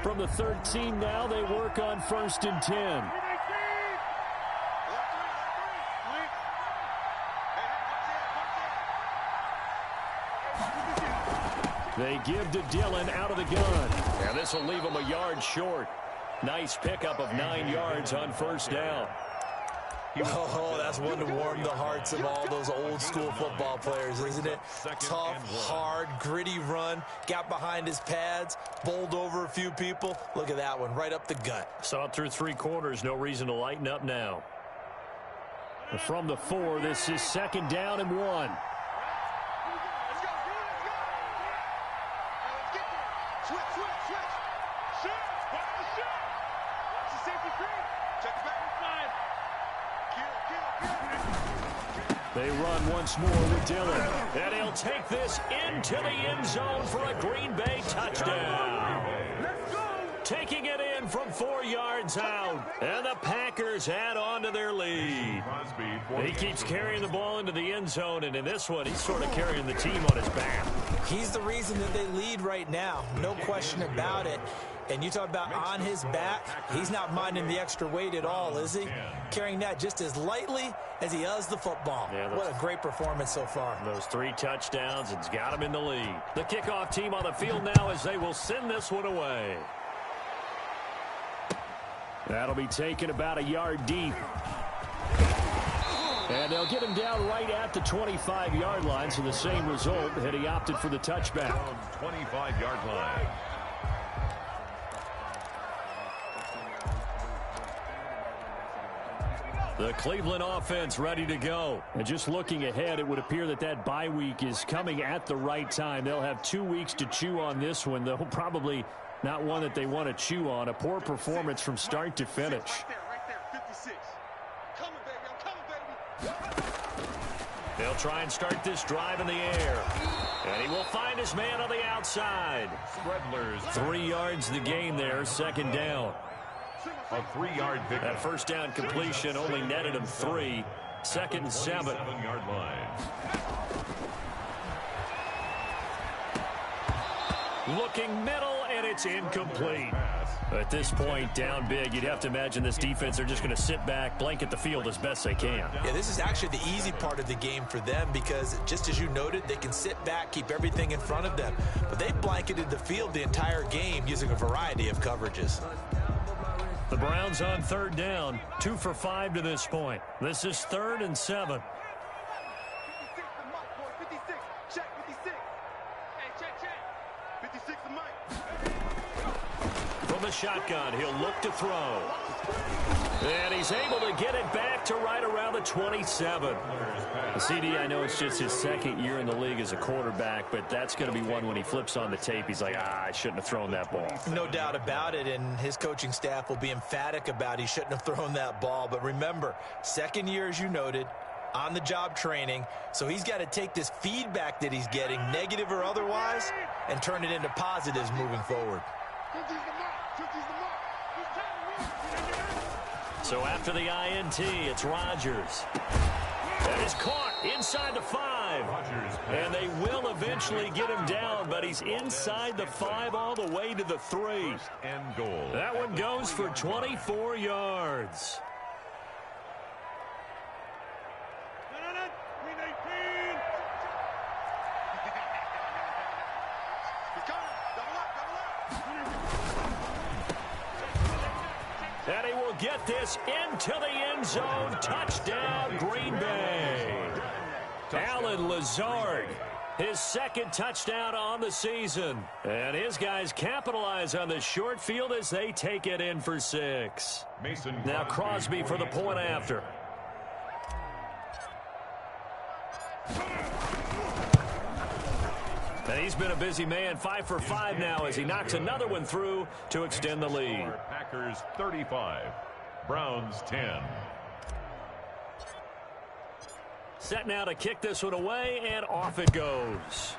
From the 13 now, they work on 1st and 10. They give to Dillon out of the gun. And this will leave him a yard short. Nice pickup of 9 yards on first down. Oh, that's one to warm the hearts of all those old school football players, isn't it? Tough, hard, gritty run. Got behind his pads, bowled over a few people. Look at that one, right up the gut. Saw it through 3 quarters. No reason to lighten up now. From the 4, this is 2nd down and 1. They run once more with Dillon. And he'll take this into the end zone for a Green Bay touchdown. Taking it in from 4 yards out. And the Packers add on to their lead. He keeps carrying the ball into the end zone. And in this one, he's sort of carrying the team on his back. He's the reason that they lead right now. No question about it. And you talk about on his back, he's not minding the extra weight at all, is he? Carrying that just as lightly as he does the football. Yeah, what a great performance so far. Those 3 touchdowns, it's got him in the lead. The kickoff team on the field now as they will send this one away. That'll be taken about a yard deep. And they'll get him down right at the 25-yard line, so the same result had he opted for the touchback. 25-yard line. The Cleveland offense ready to go. And just looking ahead, it would appear that that bye week is coming at the right time. They'll have 2 weeks to chew on this one, though probably not one that they want to chew on. A poor performance from start to finish. Right there, 56. I'm coming, baby. I'm coming, baby. They'll try and start this drive in the air. And he will find his man on the outside. Stredler's 3 yards the gain there, second down. a 3-yard pickup. That first down completion only netted him 3. Second and 7. 7-yard line. Looking middle, and it's incomplete. At this point, down big, you'd have to imagine this defense, they're just going to sit back, blanket the field as best they can. Yeah, this is actually the easy part of the game for them because, just as you noted, they can sit back, keep everything in front of them. But they blanketed the field the entire game using a variety of coverages. The Browns on third down, 2 for 5 to this point. This is 3rd and 7. 56 the mic, boy. 56. Check 56. Hey, check. 56 the mic. From the shotgun, he'll look to throw. And he's able to get it back to right around the 27. CD, I know it's just his 2nd year in the league as a quarterback, but that's going to be one when he flips on the tape, he's like, I shouldn't have thrown that ball. No doubt about it, and his coaching staff will be emphatic about he shouldn't have thrown that ball. But remember, 2nd year, as you noted, on-the-job training, so he's got to take this feedback that he's getting, negative or otherwise, and turn it into positives moving forward. So after the INT, it's Rodgers. That is caught inside the 5. And they will eventually get him down, but he's inside the 5 all the way to the 3. And goal. That one goes for 24 yards. And he will get this into the end zone. Touchdown, Green Bay. Allen Lazard, his 2nd touchdown on the season. And his guys capitalize on the short field as they take it in for 6. Now Crosby for the point after. And he's been a busy man, 5 for 5 now as he knocks another one through to extend the lead. Packers 35, Browns 10. Set now to kick this one away, and off it goes.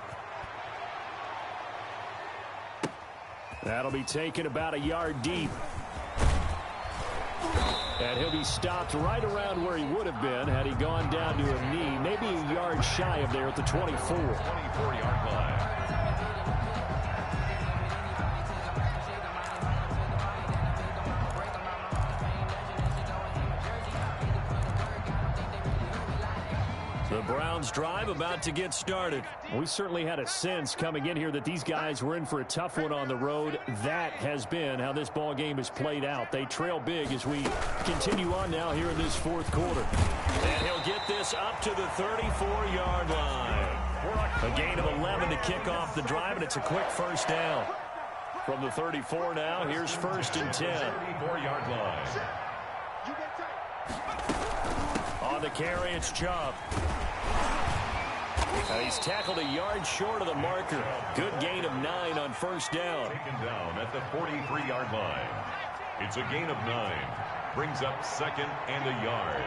That'll be taken about a yard deep. And he'll be stopped right around where he would have been had he gone down to a knee, maybe a yard shy of there at the 24. 24-yard line. The Browns drive about to get started. We certainly had a sense coming in here that these guys were in for a tough one on the road. That has been how this ball game has played out. They trail big as we continue on now here in this 4th quarter. And he'll get this up to the 34-yard line. A gain of 11 to kick off the drive, and it's a quick first down. From the 34 now, here's 1st and 10. 34-yard line. On the carry, it's Chubb. He's tackled a yard short of the marker. Good gain of 9 on first down. Taken down at the 43-yard line. It's a gain of 9. Brings up 2nd and a yard.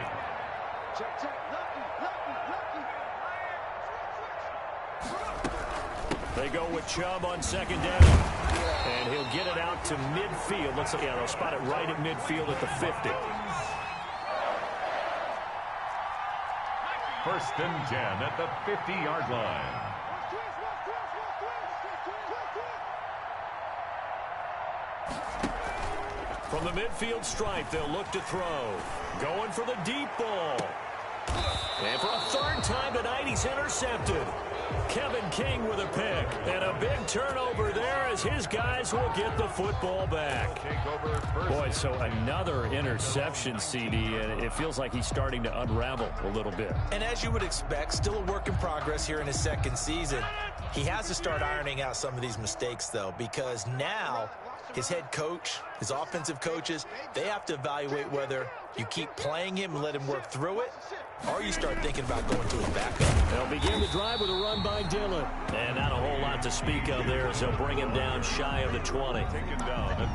They go with Chubb on 2nd down. And he'll get it out to midfield. Looks like, yeah, they'll spot it right at midfield at the 50. 1st and 10 at the 50-yard line. From the midfield stripe, they'll look to throw. Going for the deep ball. And for a 3rd time tonight, he's intercepted. Kevin King with a pick. And a big turnover there as his guys will get the football back. Boy, so another interception, CD, and it feels like he's starting to unravel a little bit. And as you would expect, still a work in progress here in his second season. He has to start ironing out some of these mistakes, though, because now his head coach, his offensive coaches, they have to evaluate whether you keep playing him and let him work through it, or you start thinking about going to his backup. They'll begin the drive with a run by Dillon. And not a whole lot to speak of there as they'll bring him down shy of the 20.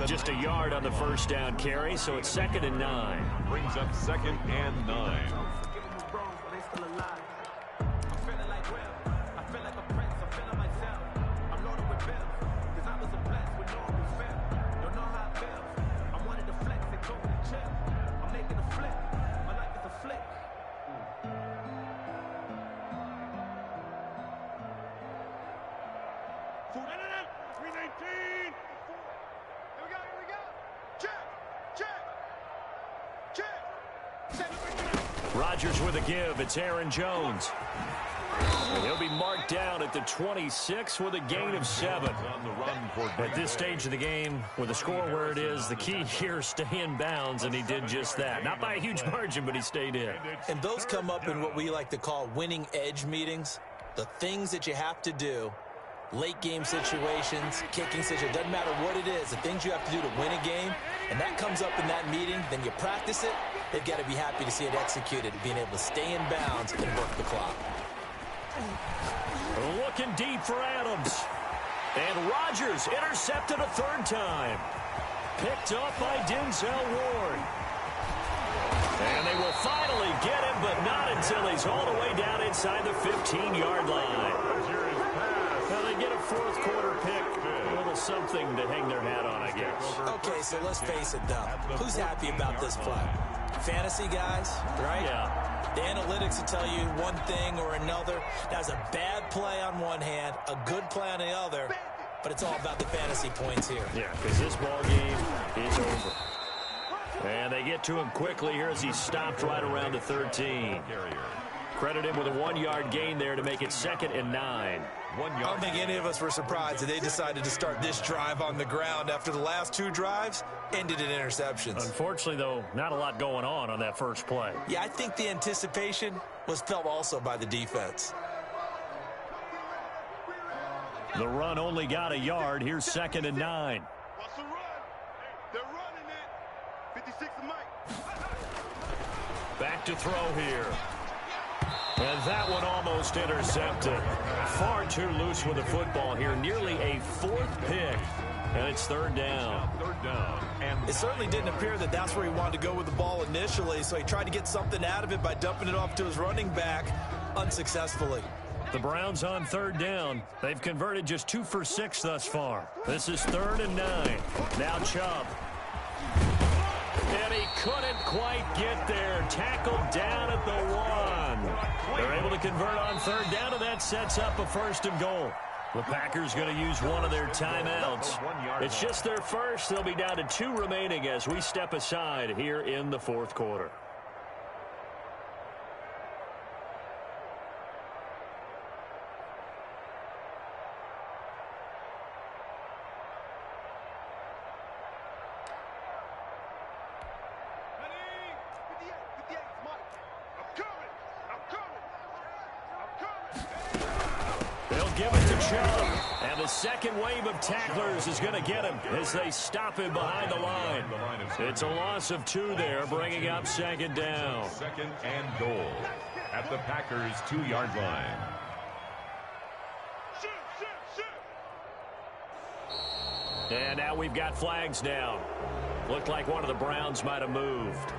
Just a yard on the first down carry, so it's 2nd and 9. Brings up 2nd and 9. Rodgers with a give. It's Aaron Jones. And he'll be marked down at the 26 with a gain of 7. At this stage of the game, with the score where it is, the key here is stay in bounds, and he did just that. Not by a huge margin, but he stayed in. And those come up in what we like to call winning edge meetings. The things that you have to do, late game situations, kicking situations, doesn't matter what it is, the things you have to do to win a game, and that comes up in that meeting, then you practice it. They've got to be happy to see it executed, being able to stay in bounds and work the clock. Looking deep for Adams. And Rodgers intercepted a 3rd time. Picked off by Denzel Ward. And they will finally get him, but not until he's all the way down inside the 15-yard line. Now they get a 4th quarter pick. A little something to hang their hat on, I guess. Okay, so let's face it, though. Who's happy about this play? Fantasy guys, right? Yeah. The analytics will tell you one thing or another. That's a bad play on one hand, a good play on the other, but it's all about the fantasy points here. Yeah, because this ball game is over. And they get to him quickly here as he stopped right around the 13. Credit him with a 1-yard gain there to make it 2nd and 9. I don't think any of us were surprised that they decided to start this drive on the ground after the last 2 drives ended in interceptions. Unfortunately, though, not a lot going on that first play. Yeah, I think the anticipation was felt also by the defense. The run only got a yard. Here's 2nd and 9. What's the run? They're running it. 56 to Mike. Back to throw here. And that one almost intercepted. Far too loose with the football here. Nearly a 4th pick. And it's 3rd down. And it certainly didn't appear that that's where he wanted to go with the ball initially, so he tried to get something out of it by dumping it off to his running back unsuccessful. The Browns on 3rd down. They've converted just 2 for 6 thus far. This is 3rd and 9. Now Chubb. And he couldn't quite get there. Tackled down at the 1. They're able to convert on 3rd down, and that sets up a 1st and goal. The Packers going to use one of their timeouts. It's just their first. They'll be down to 2 remaining as we step aside here in the 4th quarter. And the second wave of tacklers is going to get him as they stop him behind the line. It's a loss of 2 there, bringing up 2nd down. 2nd and goal at the Packers' 2-yard line. And now we've got flags down. Looked like one of the Browns might have moved.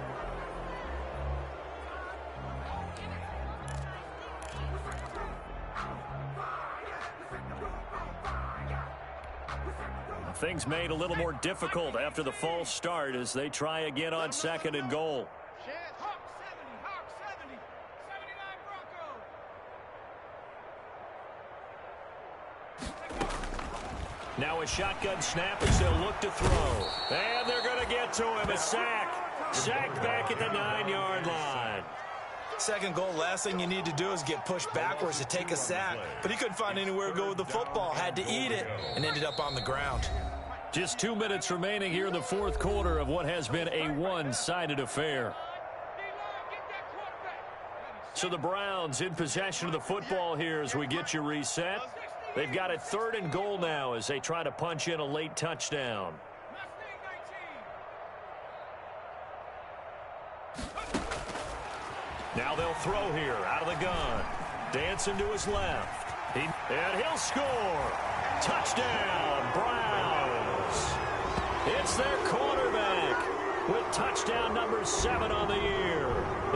Things made a little more difficult after the false start as they try again on 2nd and goal. Now a shotgun snap as they'll look to throw. And they're going to get to him. A sack. Sacked back at the 9-yard line. Second goal, last thing you need to do is get pushed backwards to take a sack. But he couldn't find anywhere to go with the football, had to eat it, and ended up on the ground. Just 2 minutes remaining here in the fourth quarter of what has been a one-sided affair. So the Browns in possession of the football here as we get you reset. They've got a 3rd and goal now as they try to punch in a late touchdown. Now they'll throw here out of the gun. Dancing to his left. And he'll score. Touchdown, Browns. It's their quarterback with touchdown number 7 on the year.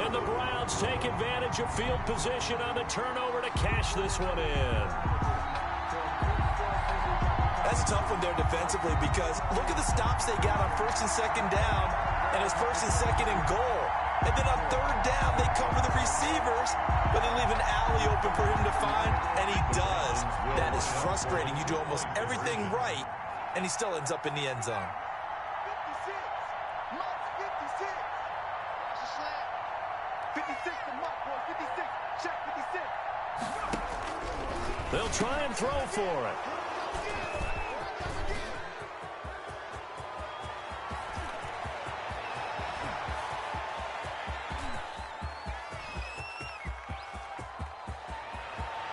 And the Browns take advantage of field position on the turnover to cash this one in. That's a tough one there defensively because look at the stops they got on 1st and 2nd down and his 1st and 2nd and goal. And then on 3rd down, they cover the receivers, but they leave an alley open for him to find, and he does. That is frustrating. You do almost everything right, and he still ends up in the end zone. 56. Mark 56. Watch the slant. 56 to Mark, boy. 56. Check 56. They'll try and throw for it.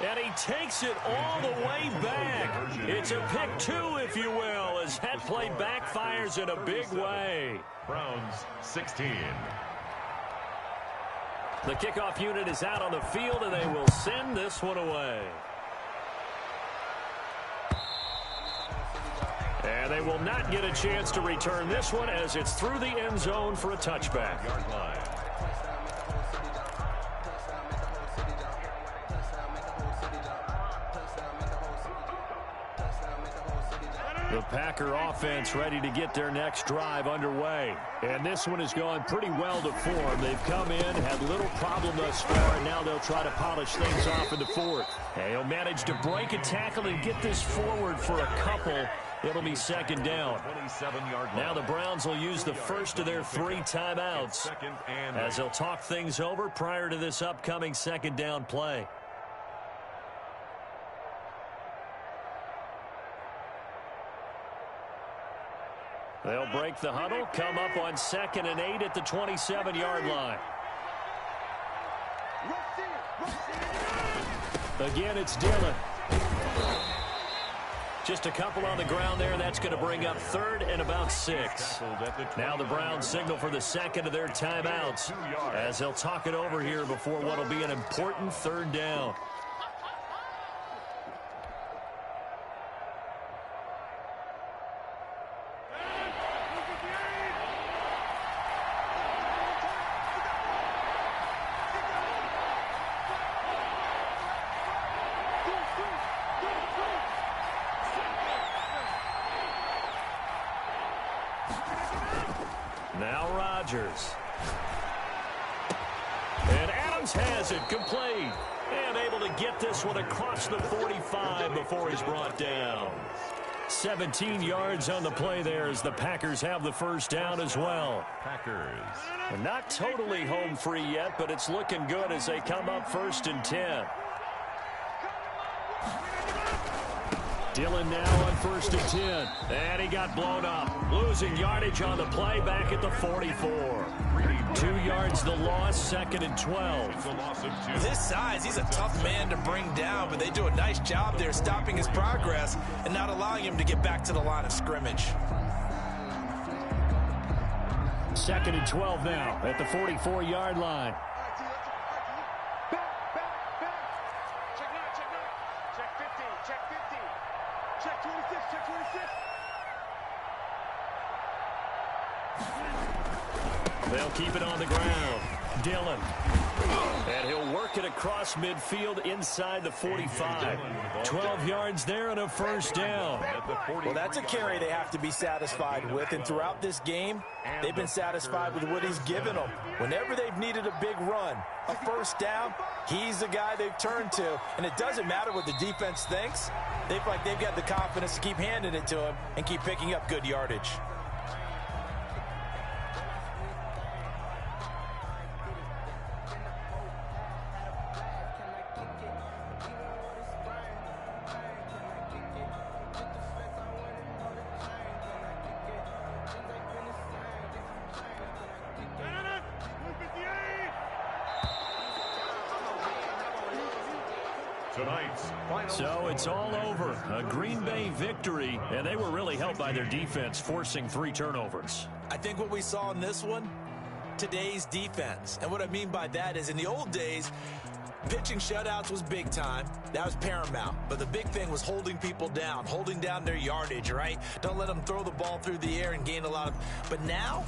And he takes it all the way back. It's a pick 2, if you will, as that play backfires in a big way. Browns 16. The kickoff unit is out on the field, and they will send this one away. And they will not get a chance to return this one as it's through the end zone for a touchback. Yard line. The Packer offense ready to get their next drive underway. And this one has gone pretty well to form. They've come in, had little problem thus far, and now they'll try to polish things off in the 4th. And he'll manage to break a tackle and get this forward for a couple. It'll be 2nd down. 27-yard line. Now the Browns will use the first of their 3 timeouts as they'll talk things over prior to this upcoming 2nd down play. They'll break the huddle, come up on 2nd and 8 at the 27-yard line. Again, it's Dillon. Just a couple on the ground there, and that's going to bring up 3rd and about 6. Now the Browns signal for the 2nd of their timeouts as they'll talk it over here before what will be an important 3rd down. Now Rodgers. And Adams has it complete. And able to get this one across the 45 before he's brought down. 17 yards on the play there as the Packers have the first down as well. Packers. And not totally home free yet, but it's looking good as they come up 1st and 10. Dillon now on 1st and 10. And he got blown up. Losing yardage on the play back at the 44. 2 yards the loss, 2nd and 12. With his size, he's a tough man to bring down, but they do a nice job there stopping his progress and not allowing him to get back to the line of scrimmage. 2nd and 12 now at the 44-yard line. Check 26, check 26. They'll keep it on the ground. Dillon. And he'll work it across midfield inside the 45. 12 yards there and a first down. Well, that's a carry they have to be satisfied with. And throughout this game, they've been satisfied with what he's given them. Whenever they've needed a big run, a first down, he's the guy they've turned to. And it doesn't matter what the defense thinks. They've got the confidence to keep handing it to him and keep picking up good yardage. tonight's final. So it's all over. A Green Bay victory, and they were really helped by their defense, forcing 3 turnovers. I think what we saw in this one, today's defense. And what I mean by that is in the old days, pitching shutouts was big time. That was paramount. But the big thing was holding people down, holding down their yardage, right? Don't let them throw the ball through the air and gain a lot of... But now,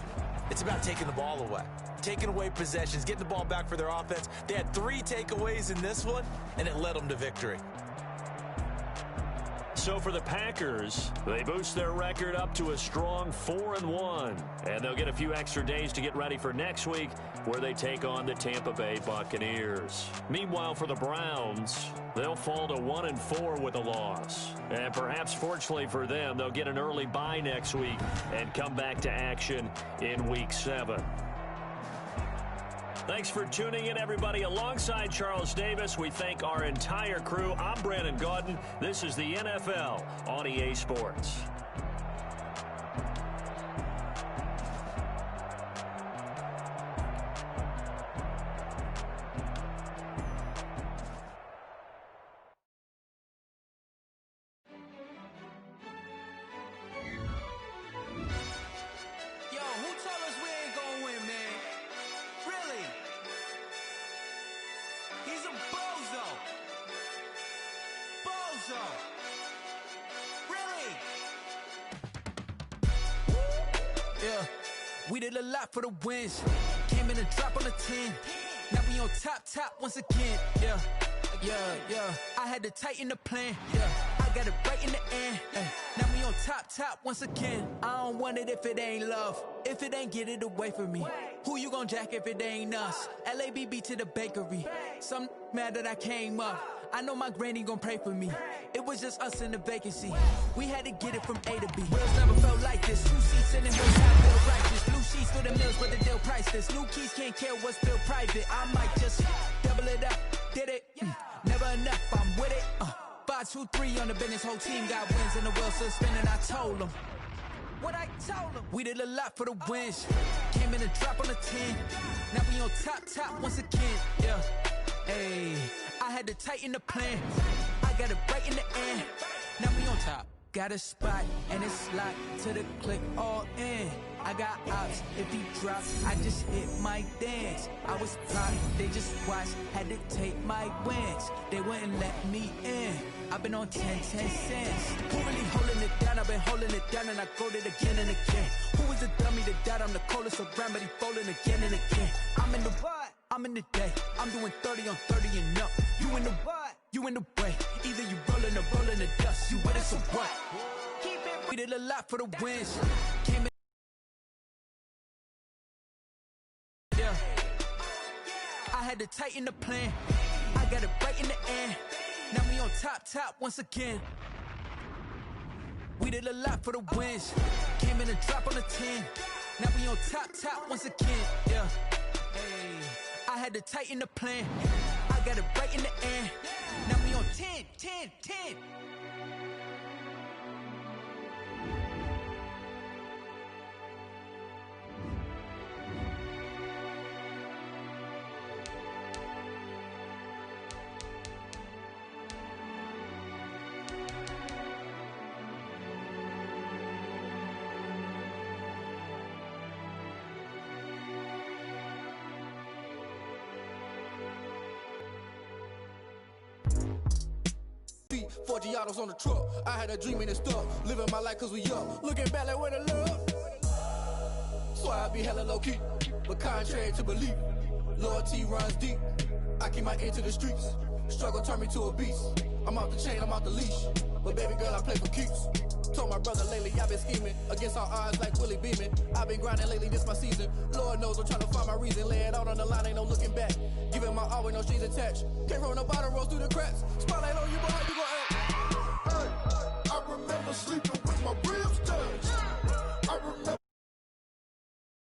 it's about taking the ball away. Taking away possessions, getting the ball back for their offense. They had 3 takeaways in this one, and it led them to victory. So for the Packers, they boost their record up to a strong 4-1. And they'll get a few extra days to get ready for next week, where they take on the Tampa Bay Buccaneers. Meanwhile, for the Browns, they'll fall to 1-4 with a loss. And perhaps fortunately for them, they'll get an early bye next week and come back to action in Week 7. Thanks for tuning in, everybody. Alongside Charles Davis, we thank our entire crew. I'm Brandon Gaudin. This is the NFL on EA Sports. We did a lot for the wins. Came in and drop on the 10. Now we on top once again. Yeah. I had to tighten the plan. Yeah. I got it right in the end. Now we on top once again. I don't want it if it ain't love. If it ain't, get it away from me. Who you gon' jack if it ain't us? LABB to the bakery. Some mad that I came up. I know my granny gon' pray for me. It was just us in the vacancy. We had to get it from A to B. Wheels never felt like this. 2 seats in the hills, I feel righteous. Blue sheets for the mills, but the deal priceless. New keys can't care what's still private. I might just double it up. Did it? Never enough, I'm with it. 5, 2, 3 on the business. Whole team got wins and the wheels still spinning. I told them what I told them. We did a lot for the wins. Came in and drop on the 10. Now we on top once again. Yeah. Hey, I had to tighten the plan. I got it right in the end. Now we on top. Got a spot and it's locked to the click all in. I got ops, if he drops, I just hit my dance. I was blocked, they just watched, had to take my wins. They wouldn't let me in. I've been on 10 cents. Who really holding it down? I've been holding it down and I go it again and again. Who is the dummy that died? I'm the coldest around, but he falling again and again. I'm in the what? I'm in the day. I'm doing 30 on 30 and up. You in the what? You in the way. Either you rolling or rolling the dust. You with us or what? We did a lot for the wins. Came in. Yeah. I had to tighten the plan. I got it right in the end. Now we on top once again. We did a lot for the wins. Came in and drop on the 10. Now we on top once again. Yeah. Hey, I had to tighten the plan. I got it right in the end. Now we on 10. Giados on the truck. I had a dream and it stuck. Living my life cause we up. Looking back like where the love. So I be hella low key, but contrary to belief, loyalty runs deep. I keep my ear to the streets. Struggle turned me to a beast. I'm off the chain, I'm off the leash. But baby girl, I play for keeps. Told my brother lately I've been scheming against all odds like Willie Beeman. I've been grinding lately, this my season. Lord knows I'm trying to find my reason. Lay it out on the line, ain't no looking back. Giving my all with no strings attached. Came from the bottom, rose through the cracks. Spotlight